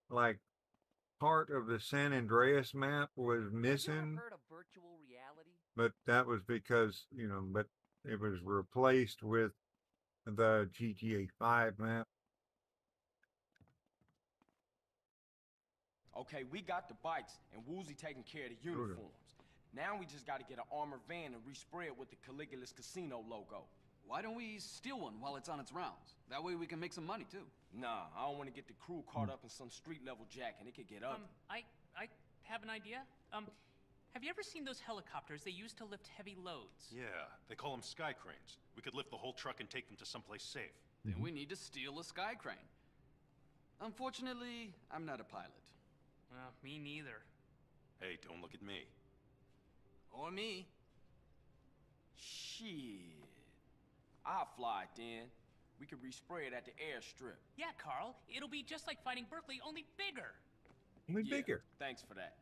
like part of the San Andreas map was missing. Heard of virtual reality? But that was because but it was replaced with the GTA 5 map. Okay, we got the bikes, and Woozy taking care of the uniforms. Now we just gotta get an armored van and respray it with the Caligula's Casino logo. Why don't we steal one while it's on its rounds? That way we can make some money, too. Nah, I don't want to get the crew caught up in some street-level jack, and it could get ugly. I have an idea. Have you ever seen those helicopters they use to lift heavy loads? Yeah, they call them sky cranes. We could lift the whole truck and take them to someplace safe. Then we need to steal a sky crane. Unfortunately, I'm not a pilot. Me neither. Hey, don't look at me. Or me. Shit. I'll fly it then. We could respray it at the airstrip. Yeah, Carl. It'll be just like fighting Berkeley, only bigger. Only bigger. Thanks for that.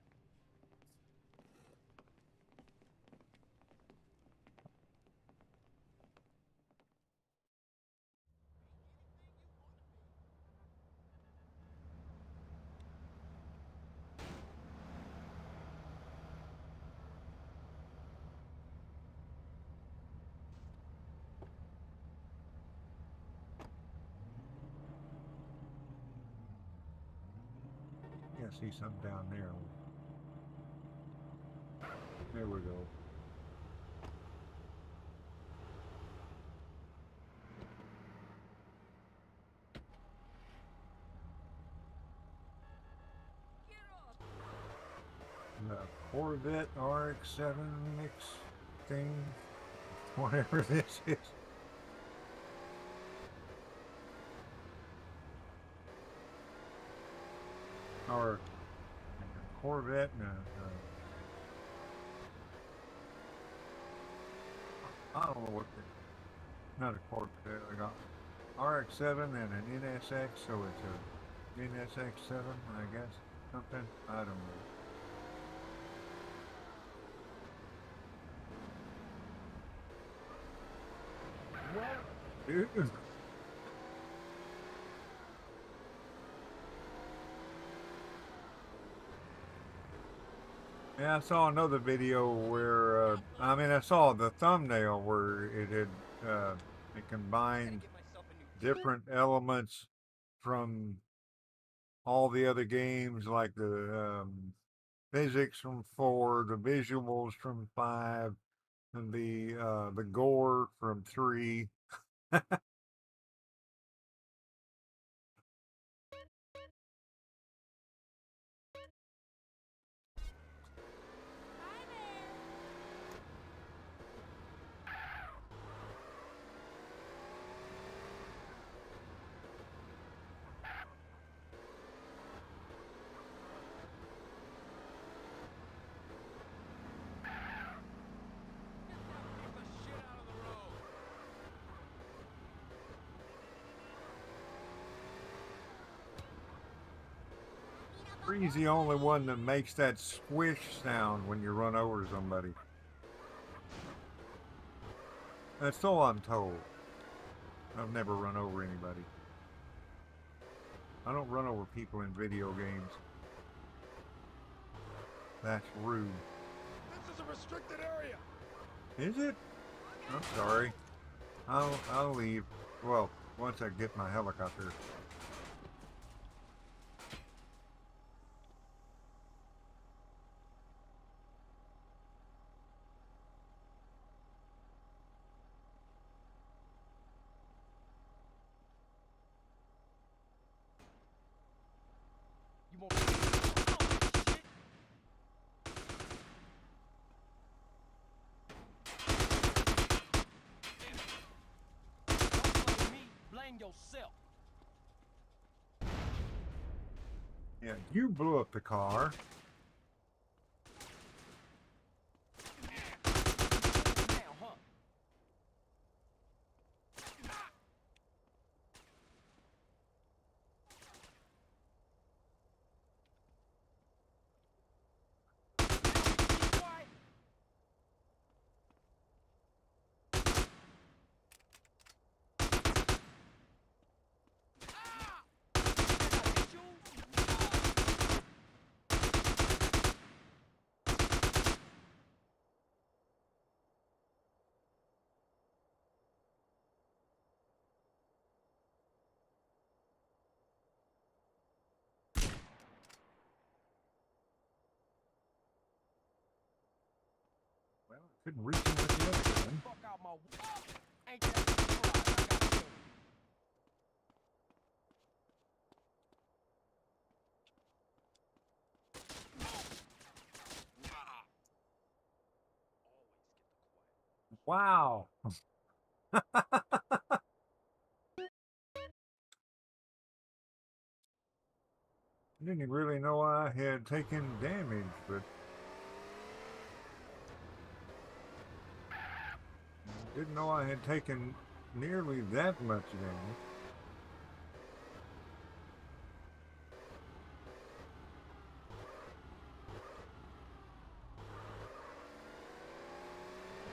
Yeah, I see something down there. There we go. the Corvette RX-7 mix thing, whatever this is. Or a Corvette and I don't know what not a Corvette. I got RX-7 and an NSX, so it's a NSX-7, I guess. Something, I don't know. What? Yeah, I saw another video where, I mean, I saw the thumbnail where it had, it combined different elements from all the other games, like the physics from 4, the visuals from 5, and the gore from 3. Three's the only one that makes that squish sound when you run over somebody. That's all I'm told. I've never run over anybody. I don't run over people in video games. That's rude. This is a restricted area. Is it? I'm sorry. I'll leave. Well, once I get my helicopter. You won't. Oh, shit. Don't blame me. Blame yourself. Yeah, you blew up the car. Now, huh? Well, I couldn't reach him with the other gun. Fuck out my. Ain't that surprise? I got you. Wow. I didn't really know I had taken damage, but didn't know I had taken nearly that much damage.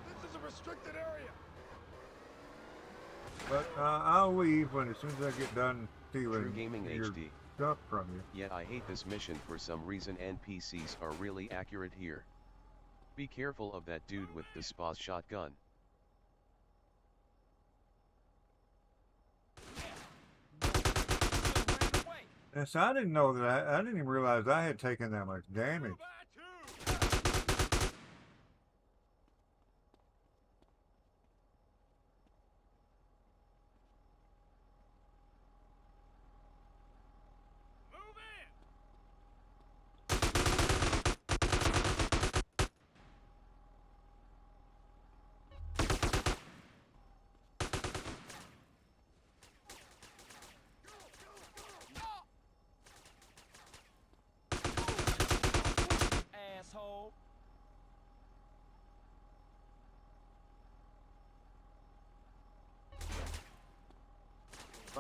This is a restricted area. But I'll leave as soon as I get done stealing True Gaming your HD. stuff from you. Yet I hate this mission for some reason. NPCs are really accurate here. Be careful of that dude with the Spaz shotgun. Yes, I didn't know that. I didn't even realize I had taken that much damage.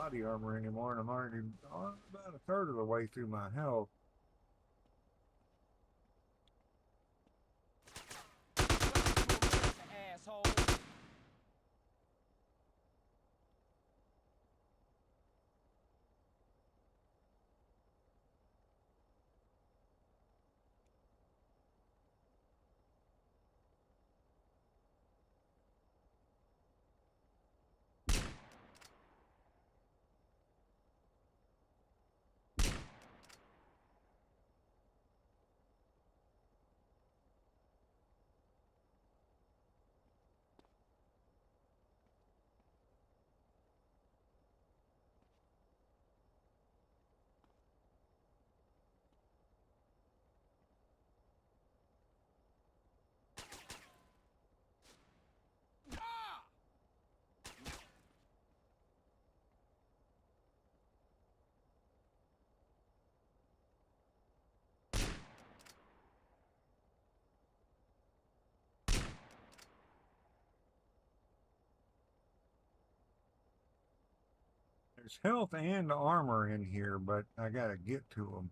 body armor anymore, and I'm already about a third of the way through my health. Asshole. There's health and armor in here, but I gotta get to them.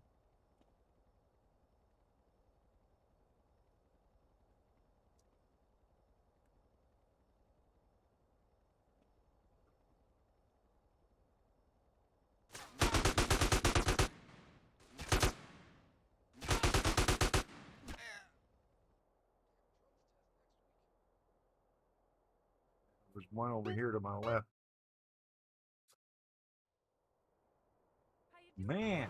There's one over here to my left. Man.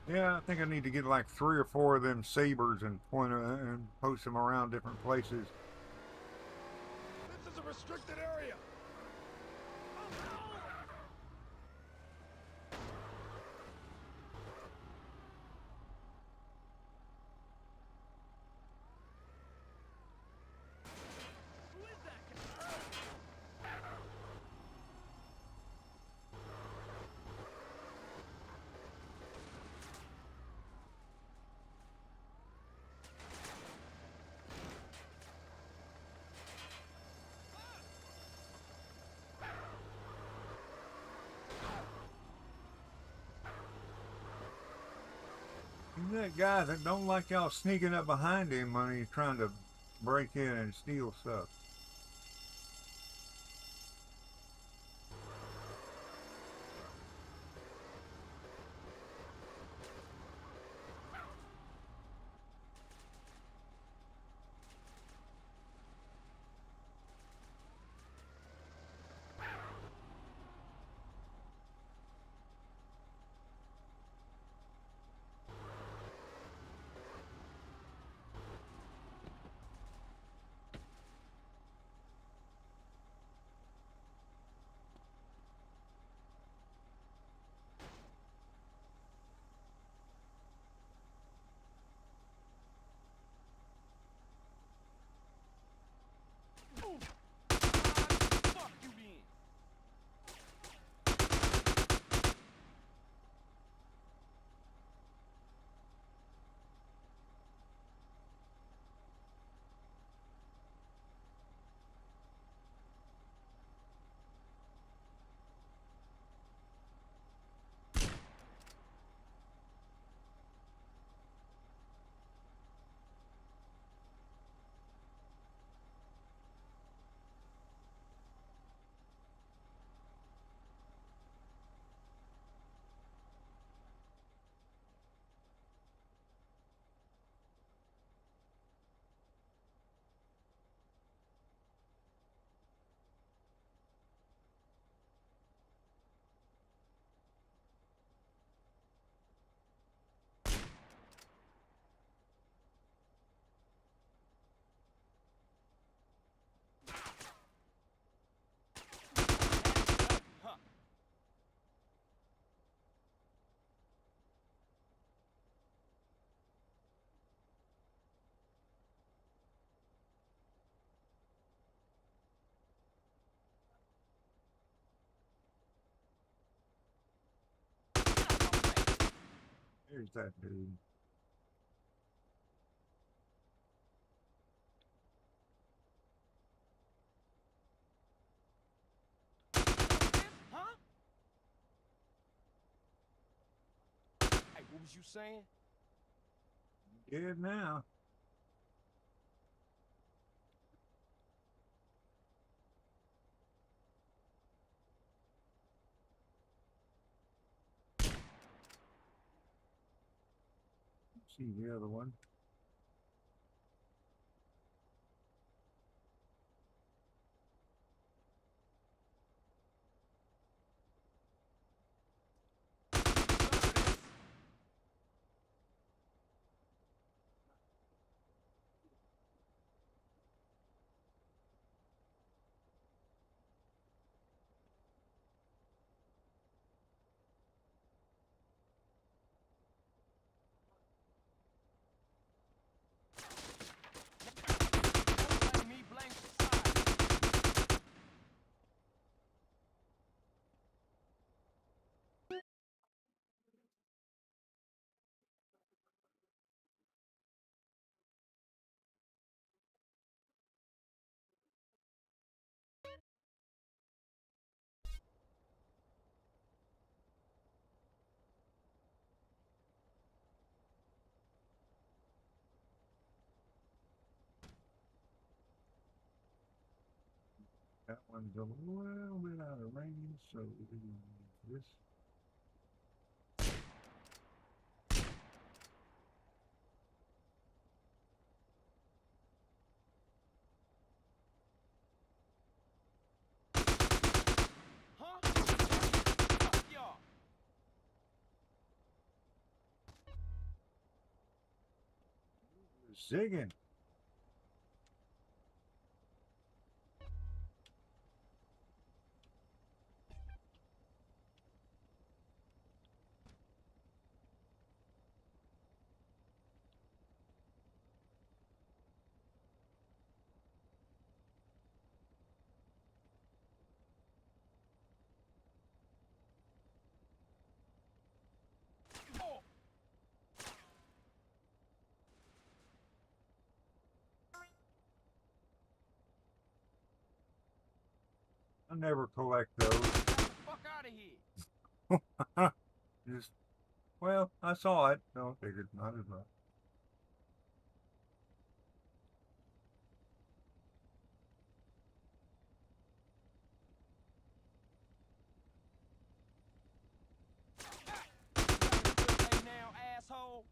Yeah, I think I need to get like 3 or 4 of them sabers and point and post them around different places. This is a restricted area. That guy that don't like y'all sneaking up behind him when he's trying to break in and steal stuff. Fuck you then. Huh. Here's that dude. was you saying? Good now. See the other one. Don't blame me, blame society. That one's a little bit out of range, so we can use this. Huh? Fuck y'all. Zigging. Oh. I never collect those. Get the fuck out of here. Just, well, I saw it. No, I figured not as well. Hey now, asshole.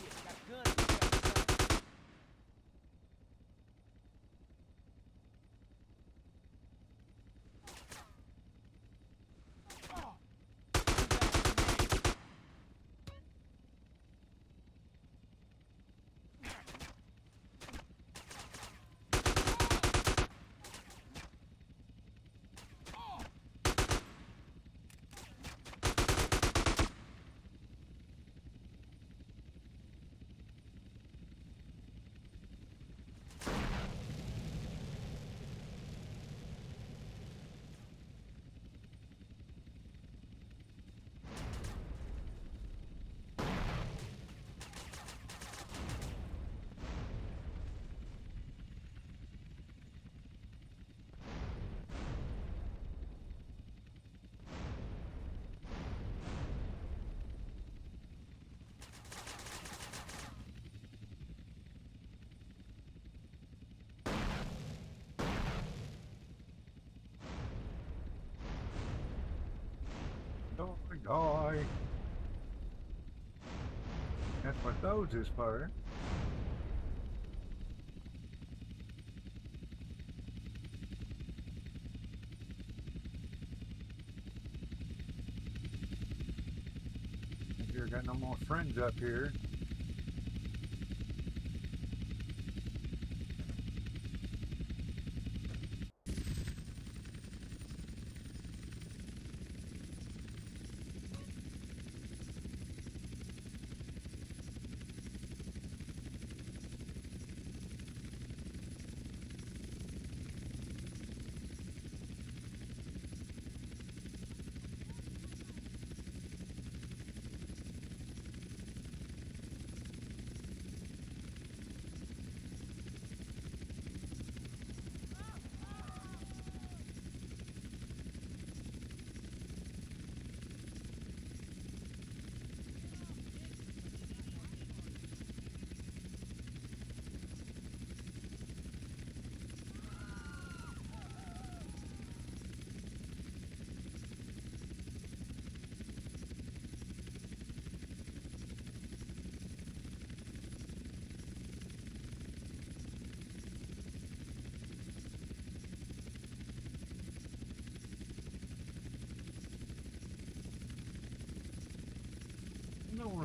Yeah, got a gun in your belly, son. Oh. Die. That's what those is for. If you've got no more friends up here.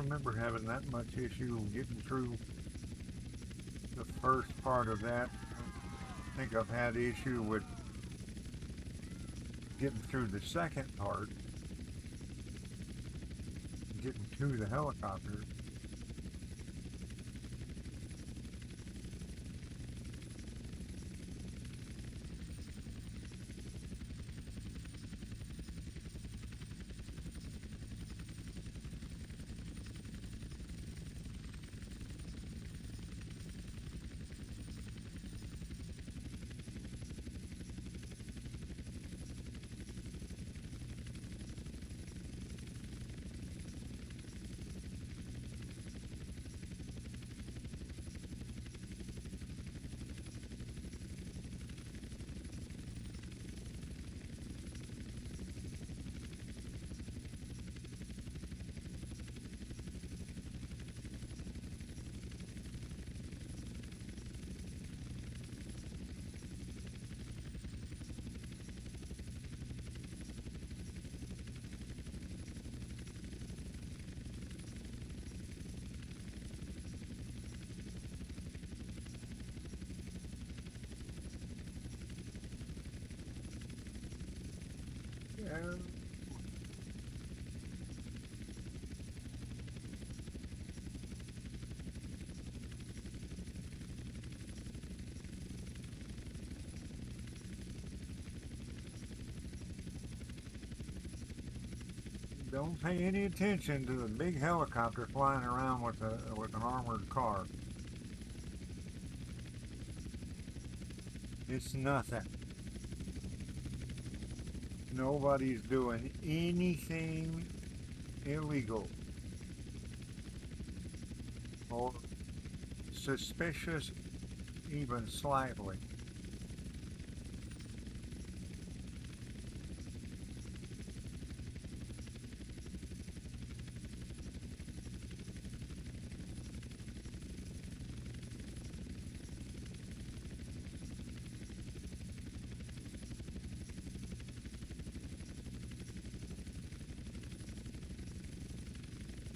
remember having that much issue getting through the first part of that. I think I've had issue with getting through the second part, getting to the helicopter. Yeah. Don't pay any attention to the big helicopter flying around with an armored car. It's nothing. Nobody's doing anything illegal or suspicious, even slightly.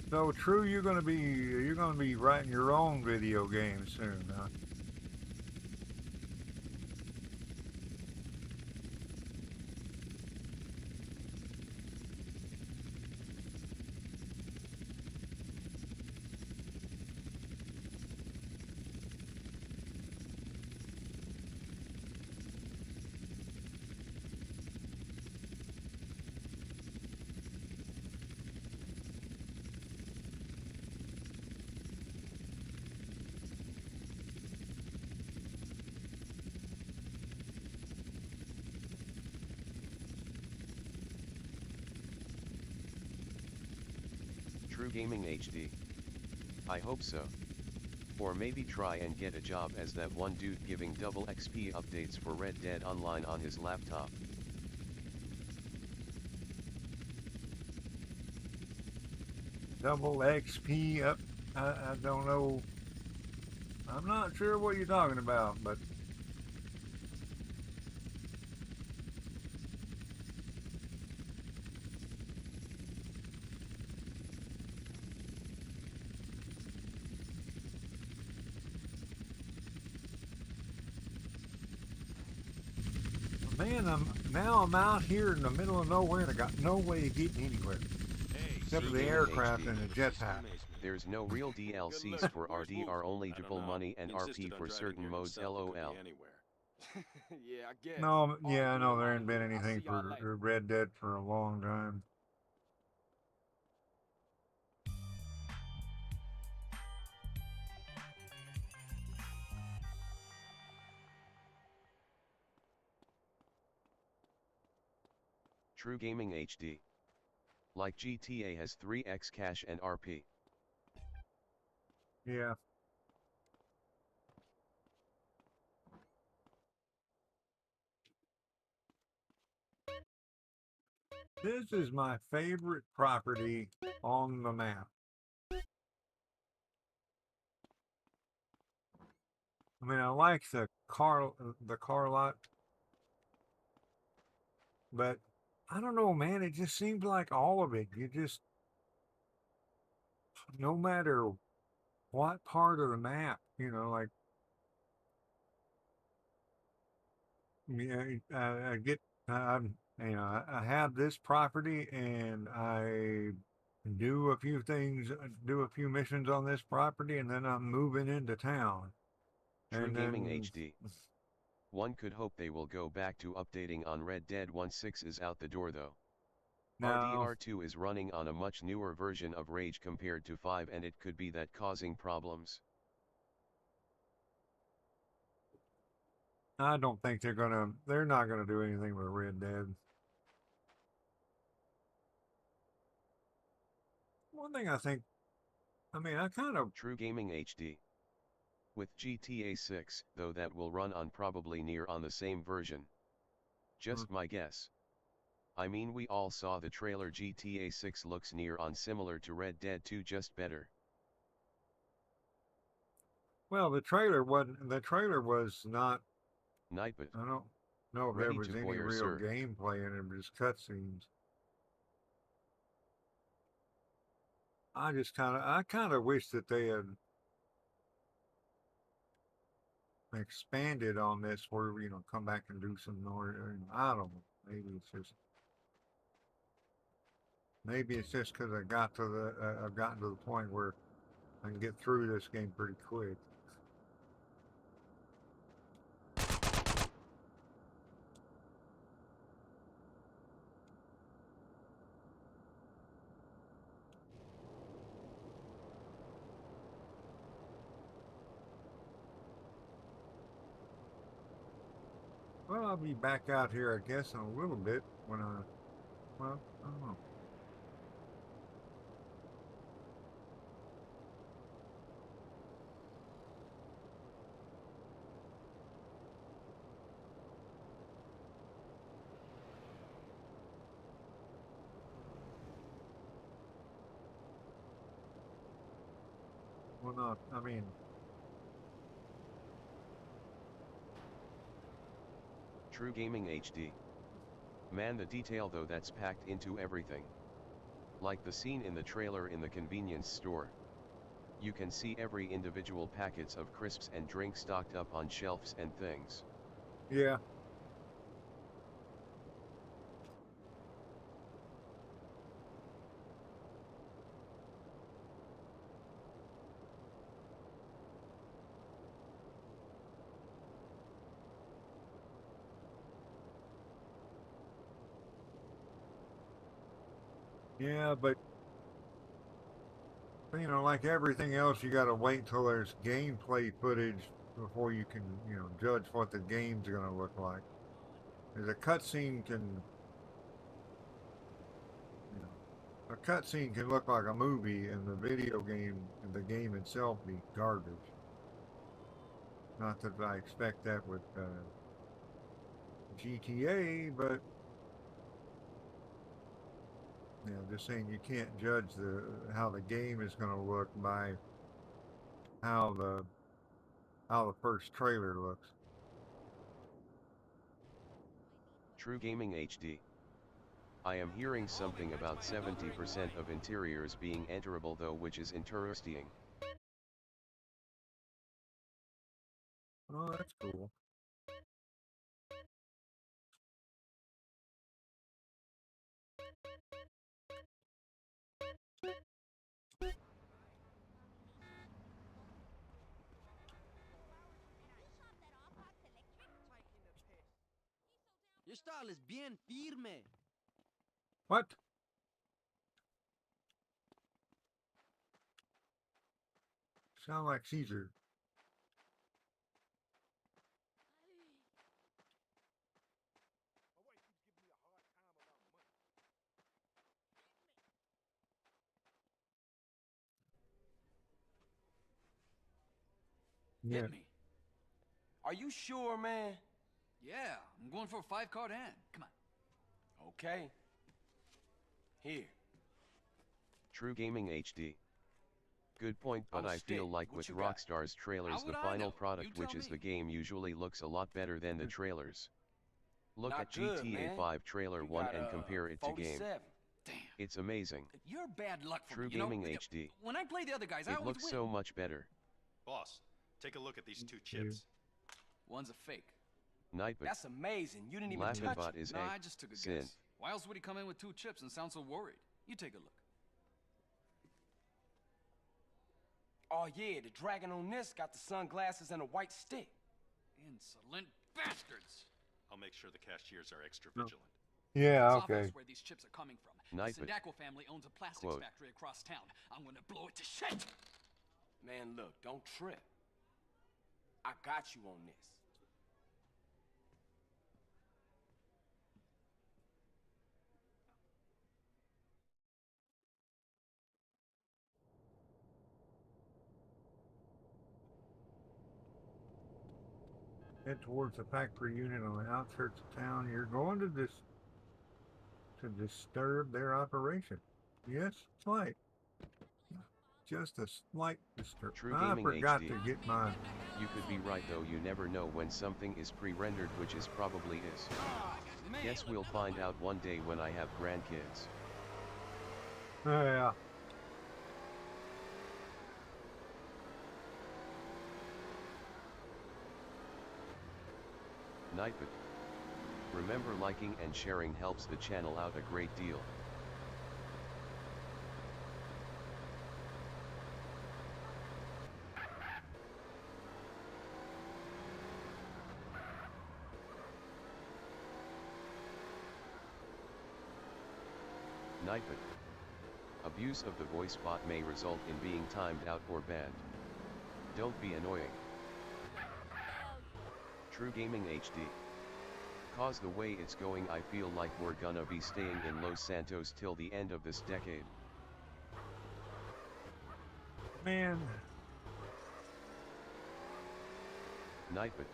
So True, you're gonna be writing your own video game soon, huh? True Gaming HD. I hope so. Or maybe try and get a job as that one dude giving double XP updates for Red Dead Online on his laptop. Double XP up, I don't know. I'm not sure what you're talking about, but man, I'm out here in the middle of nowhere and I got no way of getting anywhere. Except for the aircraft and the jetpack. There's no real DLCs for RDR, only double money and RP for certain modes, LOL. Yeah, I guess. No, yeah, I know there ain't been I'll anything see y'all for later. Red Dead for a long time. True Gaming HD. Like GTA has 3x cash and RP. Yeah. This is my favorite property on the map. I mean, I like the car lot, but I don't know, man. It just seems like all of it. no matter what part of the map, like, I get, I have this property and I do a few things, do a few missions on this property, and then I'm moving into town. True And Gaming then HD. One could hope they will go back to updating on Red Dead 1. 6 is out the door though. now, RDR2 is running on a much newer version of Rage compared to 5, and it could be that causing problems. I don't think they're not gonna do anything with Red Dead. One thing I kind of, True Gaming HD. With GTA 6, though, that will run on probably near on the same version. Just my guess. I mean, we all saw the trailer. GTA 6 looks near on similar to Red Dead 2, just better. well, the trailer was not, Nightbot. I don't know if there Ready was to any voyeur, real sir. gameplay in it, just cutscenes. I kind of wish that they had expanded on this, where come back and do some more. I don't know. Maybe it's just because I've gotten to the point where I can get through this game pretty quick. Well, I'll be back out here, I guess, in a little bit when I don't know. Well, not, I mean, True Gaming HD. Man, the detail though that's packed into everything. Like the scene in the trailer in the convenience store. You can see every individual packets of crisps and drink stocked up on shelves and things. yeah. Yeah, but like everything else, you got to wait till there's gameplay footage before you can, judge what the game's going to look like. Because a cutscene can look like a movie, and the game itself be garbage. Not that I expect that with GTA, but just saying you can't judge how the game is going to look by how the first trailer looks. True Gaming HD. I am hearing something about 70% of interiors being enterable though, which is interesting. Oh, that's cool. Your style is bien firme. What? Sound like Caesar. Yeah. Hit me. Are you sure, man? Yeah, I'm going for a 5-card hand. Come on. Okay. Here. True Gaming HD. Good point, but I feel like with Rockstar's trailers, the final product, which is the game, usually looks a lot better than the trailers. Look at GTA 5 trailer 1 and compare it to game. Damn. It's amazing. You're bad luck for True me, you know? Gaming HD. When I play the other guys, I It always looks win. so much better. Boss, take a look at these 2 chips. One's a fake. Nightbot. That's amazing. You didn't even touch Laughbot it. is Nah, a I just took a sin. guess. Why else would he come in with 2 chips and sound so worried? You take a look. Oh yeah, the dragon on this got the sunglasses and a white stick. Insolent bastards! I'll make sure the cashiers are extra vigilant. Yeah, It's okay. obvious where these chips are coming from. The Nightbot. Sindacco family owns a plastics Quote. factory across town. I'm gonna blow it to shit! Man, look, don't trip. I got you on this. Head towards the factory unit on the outskirts of town. You're going to disturb their operation. Yes, slight. Just a slight disturb. True I Gaming forgot HD. to get my. You could be right though, you never know when something is pre-rendered, which is probably is. Guess we'll find out one day when I have grandkids. Yeah. Nightbot. Remember, liking and sharing helps the channel out a great deal. Nightbot. Abuse of the voice bot may result in being timed out or banned. Don't be annoying. True Gaming HD. Cause the way it's going, I feel like we're gonna be staying in Los Santos till the end of this decade. Man, Nightbot.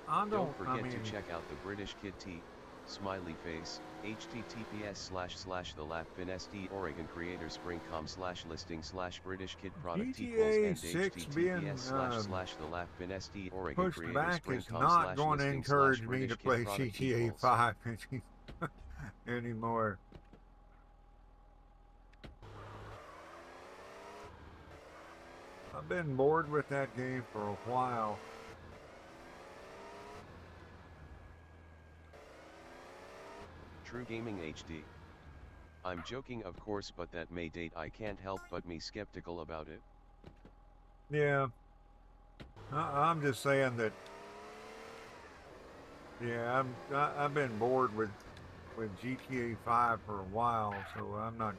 I Don't forget I mean, to check out the British Kid T, smiley face, https://thelaughbinsd Oregon creators spring.com/listing/British Kid product equals and GTA 6 being https://thelaughbinsd Oregon pushed creators back is not going to encourage me to play GTA 5 anymore. I've been bored with that game for a while. True Gaming HD. I'm joking, of course, but that May date, I can't help but me skeptical about it. Yeah, I'm just saying that. Yeah, I've been bored with GTA 5 for a while, so I'm not.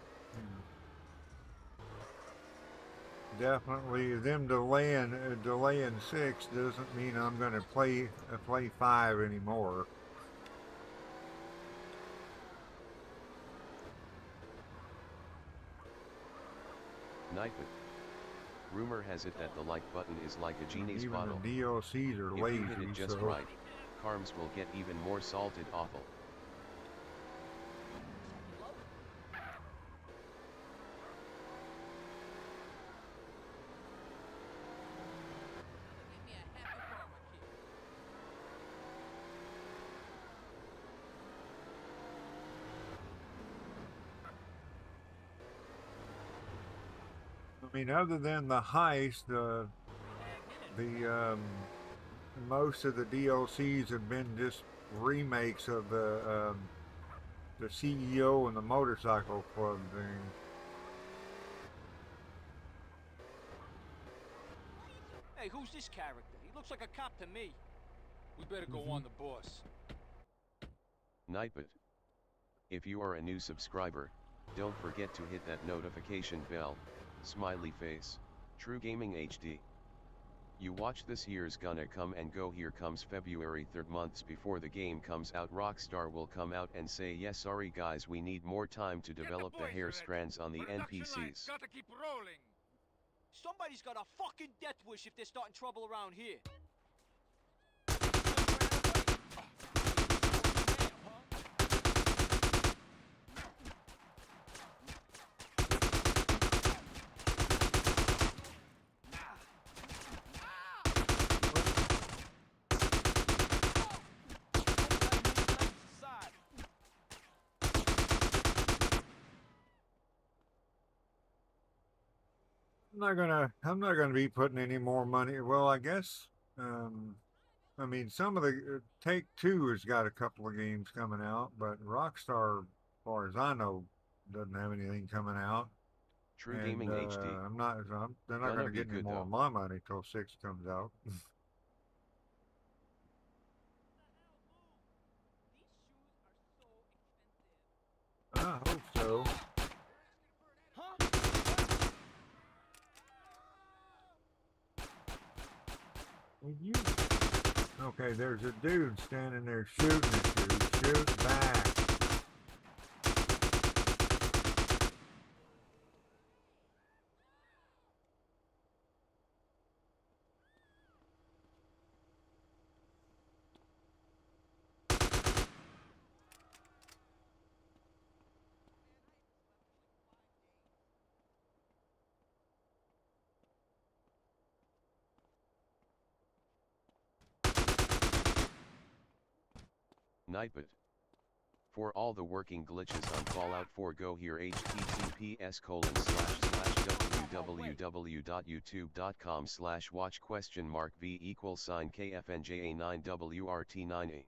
Definitely, them delaying 6 doesn't mean I'm going to play 5 anymore. Nightbot. Rumor has it that the like button is like a genie's Even bottle. the DLCs are If lazy, you hit it just so right, Carms will get even more salted awful. I mean, other than the heist, most of the DLCs have been just remakes of the CEO and the motorcycle club thing. Hey, who's this character? He looks like a cop to me. We better go on the boss. Nightbot. If you are a new subscriber, don't forget to hit that notification bell, smiley face, True Gaming HD. You watch this year's gonna come and go. Here comes February 3rd, months before the game comes out. Rockstar will come out and say, yes, sorry guys, we need more time to develop the hair strands on the NPCs. Gotta keep rolling. Somebody's got a fucking death wish if they're starting trouble around here. I'm not gonna be putting any more money. Well, I guess. I mean, some of the Take Two has got a couple of games coming out, but Rockstar, as far as I know, doesn't have anything coming out. True And Gaming HD. they're not going Gonna to be get any good more of though. my money till 6 comes out. I hope so. Will you? Okay, there's a dude standing there shooting at you. Shoot back. Nightbot. For all the working glitches on Fallout 4, go here https://www.youtube.com/watch?v=kfnja9wrt9a.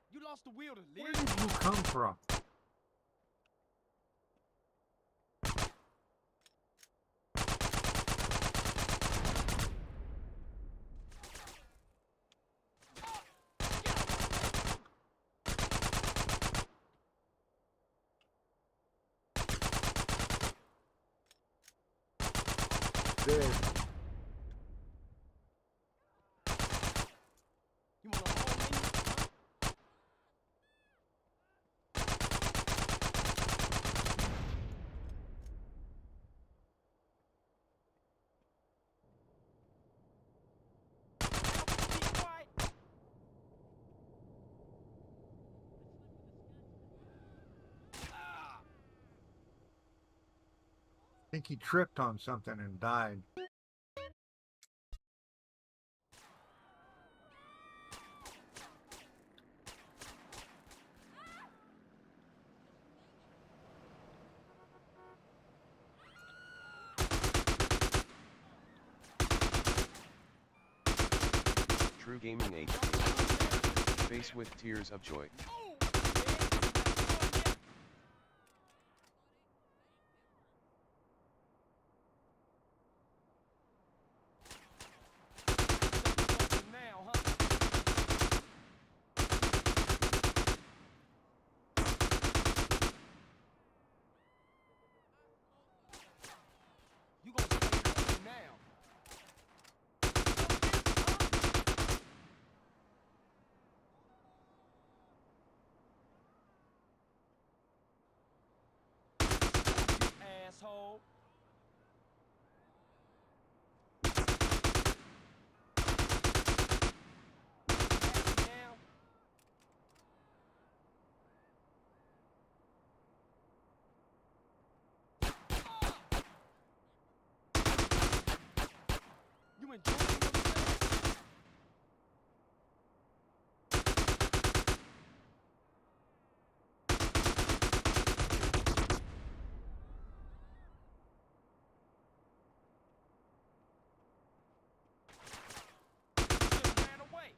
You lost the will to live. Where did you come from? Dead. You wanna hold me? Be quiet. I think he tripped on something and died. True Gaming HD. Face with tears of joy. Now, huh? You gonna stay with me now? Asshole. Now. You enjoying yourself? Should've ran away.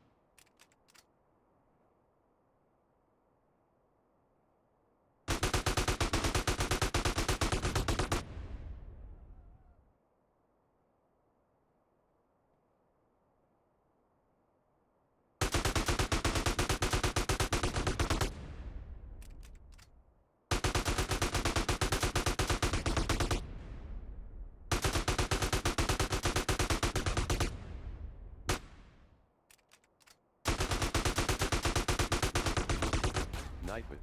Nightbit.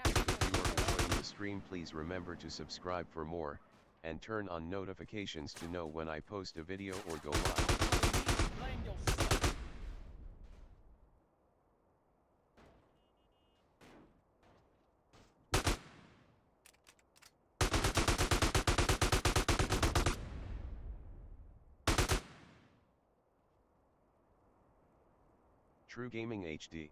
If you are enjoying the stream, please remember to subscribe for more, and turn on notifications to know when I post a video or go live. Blame yourself. True Gaming HD.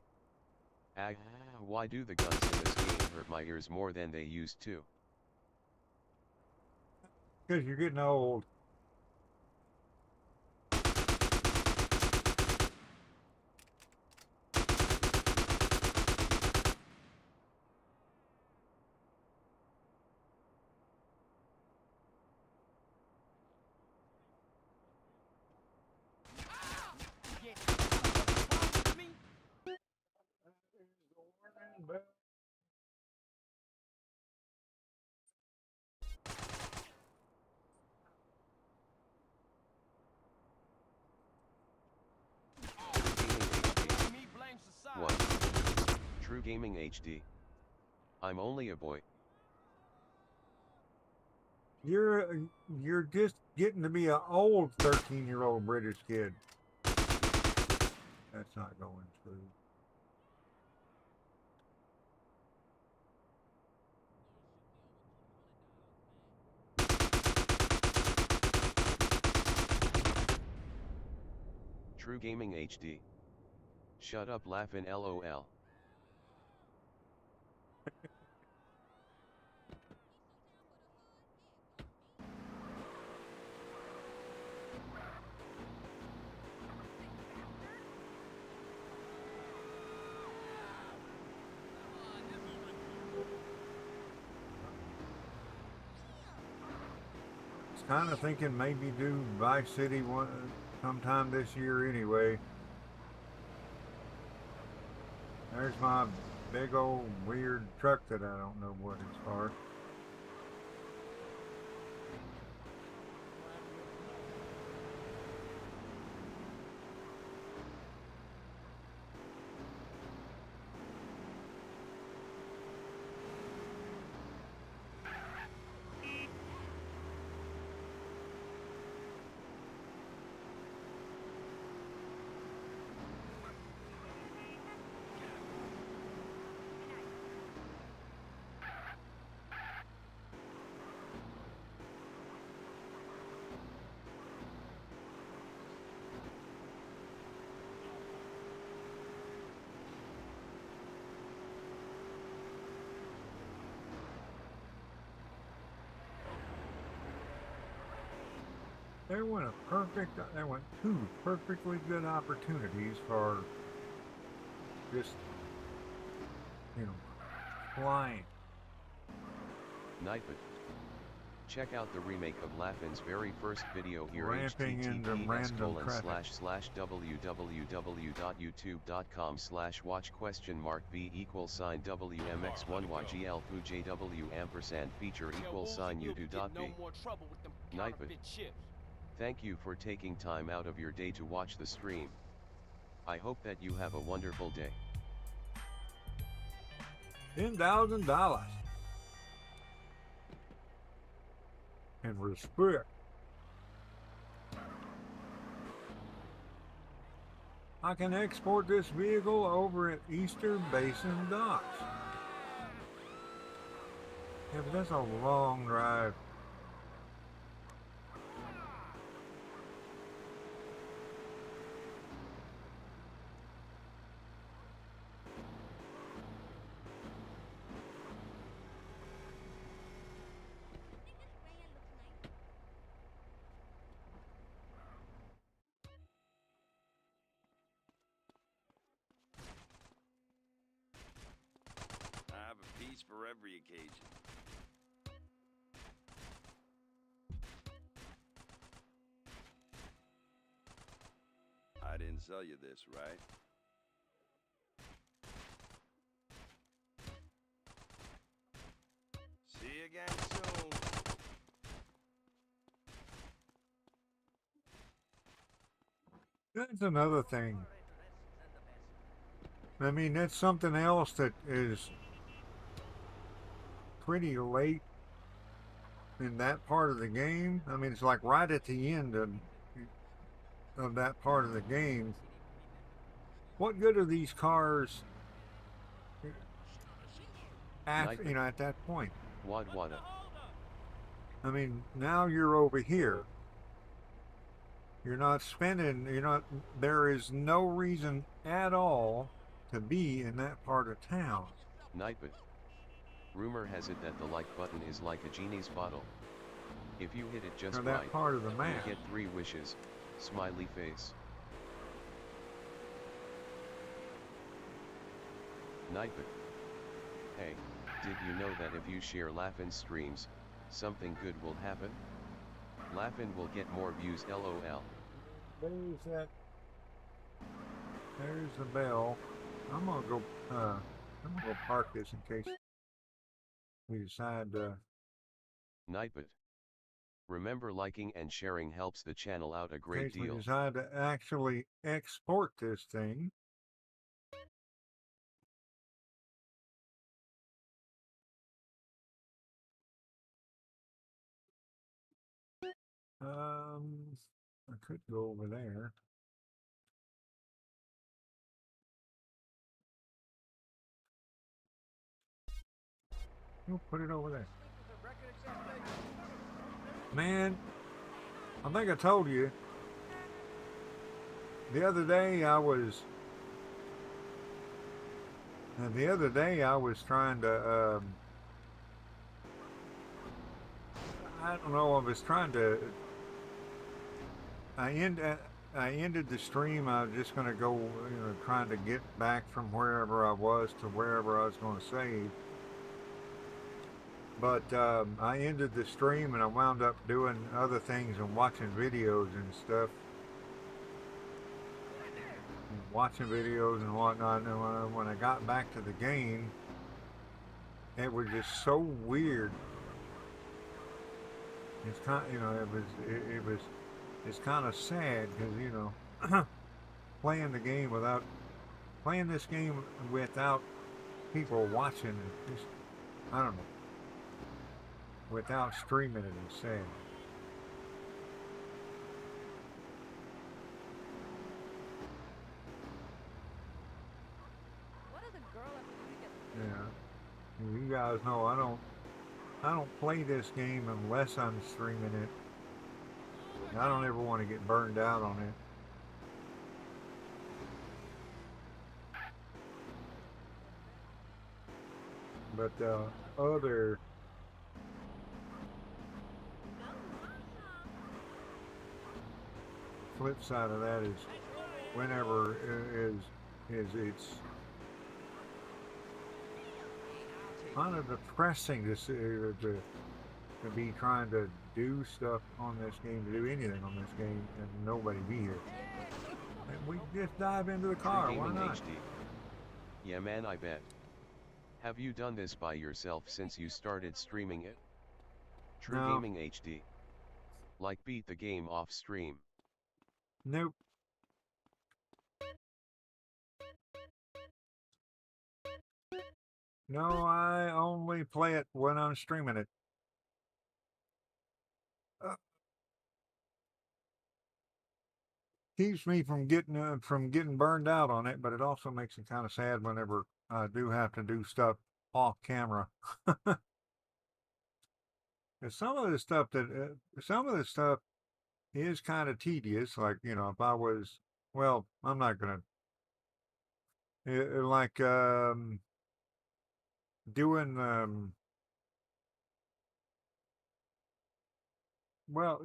Why do the guns in this game hurt my ears more than they used to? Because you're getting old. One. True Gaming HD. I'm only a boy. You're just getting to be an old 13-year-old British kid. That's not going through. True Gaming HD. Shut up, laughin' LOL. Kind of thinking maybe do Vice City one sometime this year anyway. There's my big old weird truck that I don't know what it's for. There went two perfectly good opportunities for just, flying. Nightbit. Check out the remake of Laughlin's very first video here. Ramping into random traffic. www.youtube.com/w_b=sign WMX1YGL FUJW ampersand feature =YouTube.b. Nightbit. Thank you for taking time out of your day to watch the stream. I hope that you have a wonderful day. $10,000. And respect. I can export this vehicle over at Eastern Basin Docks. Yeah, but that's a long drive. I have a piece for every occasion. I didn't sell you this, right? See you again soon. That's another thing. I mean, that's something else that is pretty late in that part of the game. I mean, it's like right at the end of that part of the game. What good are these cars at at that point? Wada. I mean, now you're over here. You're not spending. There is no reason at all to be in that part of town. Nightbot. Rumor has it that the like button is like a genie's bottle. If you hit it just that right, part of the map. you get 3 wishes. Smiley face. Nightbot. Hey, did you know that if you share Laughin' streams, something good will happen? Laughin' will get more views, LOL. There's that. There's the bell. I'm gonna go park this in case we decide to. Nightbot. Remember, liking and sharing helps the channel out a great In case deal. we decide to actually export this thing. I could go over there. We'll put it over there. Man, I think I told you the other day I was trying to I don't know, I was trying to I ended the stream. I was just going to go, trying to get back from wherever I was to wherever I was going to save. But I ended the stream and I wound up doing other things and watching videos and stuff. Watching videos and whatnot. And when I got back to the game, it was just so weird. It's kind, it's kind of sad because playing this game without people watching it, just, I don't know. Without streaming it is sad. What does a girl have to do to get? Yeah. You guys know I don't play this game unless I'm streaming it. I don't ever want to get burned out on it. But other flip side of that is whenever it's kind of depressing to be trying to do stuff on this game, to do anything on this game, and nobody be here. And we just dive into the car. Why not? HD. Yeah, man, I bet. Have you done this by yourself since you started streaming it? True No. Gaming HD. Like beat the game off stream. Nope. No, I only play it when I'm streaming it. Keeps me from getting burned out on it, but it also makes it kind of sad whenever I do have to do stuff off camera. Some of the stuff is kind of tedious. Like, if I was, well, I'm not gonna like doing well,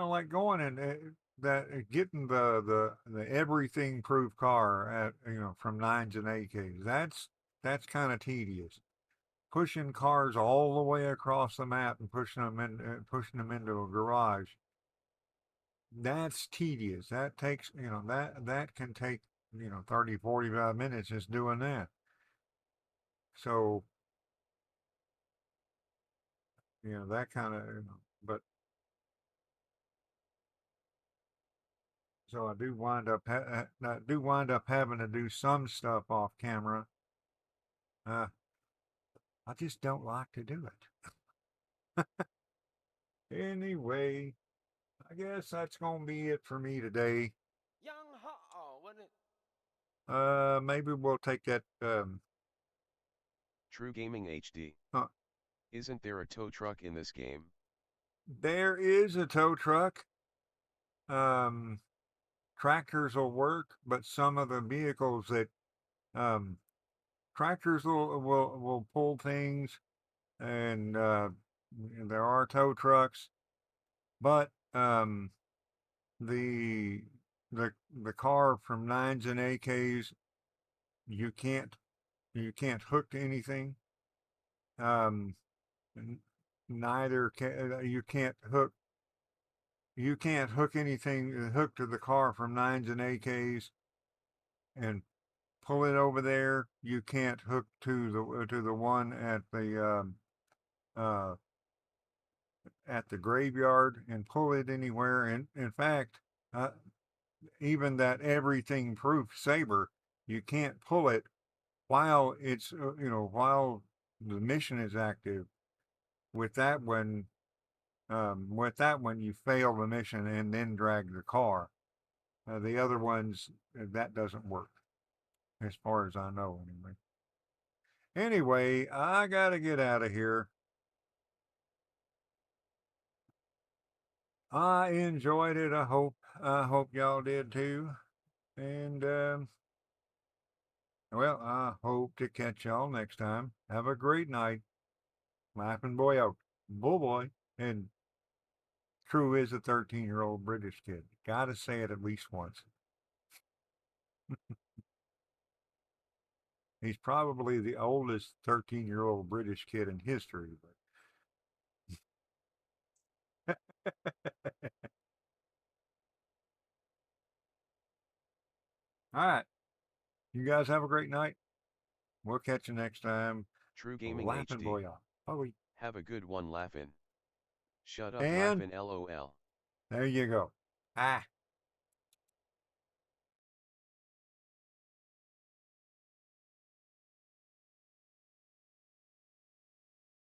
like going and getting the everything proof car at from 9s and 8Ks. That's kind of tedious. Pushing cars all the way across the map and pushing them into a garage. That's tedious. That takes that can take 30, 45 minutes just doing that. So that kind of but So I do wind up having to do some stuff off camera. I just don't like to do it. Anyway, I guess that's gonna be it for me today. Maybe we'll take that. True Gaming HD. Isn't there a tow truck in this game? There is a tow truck. Tractors will work, but some of the vehicles that tractors will pull things, and there are tow trucks, but the the car from 9s and AKs, you can't hook to anything. Neither can you can't hook anything hook to the car from 9s and AKs and pull it over there. You can't hook to the one at the graveyard and pull it anywhere. And in fact, even that everything proof saber, you can't pull it while it's while the mission is active. With that one, you fail the mission and then drag the car. The other ones, that doesn't work, as far as I know, anyway. Anyway, I gotta get out of here. I enjoyed it. I hope y'all did too. And well, I hope to catch y'all next time. Have a great night. Laughing boy out. Bull boy. And True is a 13-year-old British kid. Gotta say it at least once. He's probably the oldest 13-year-old British kid in history. But all right. You guys have a great night. We'll catch you next time. True Gaming Laughing HD. boy off. Bye. Have a good one, Laughin'. Shut up, And Laughin', LOL. there you go. Ah.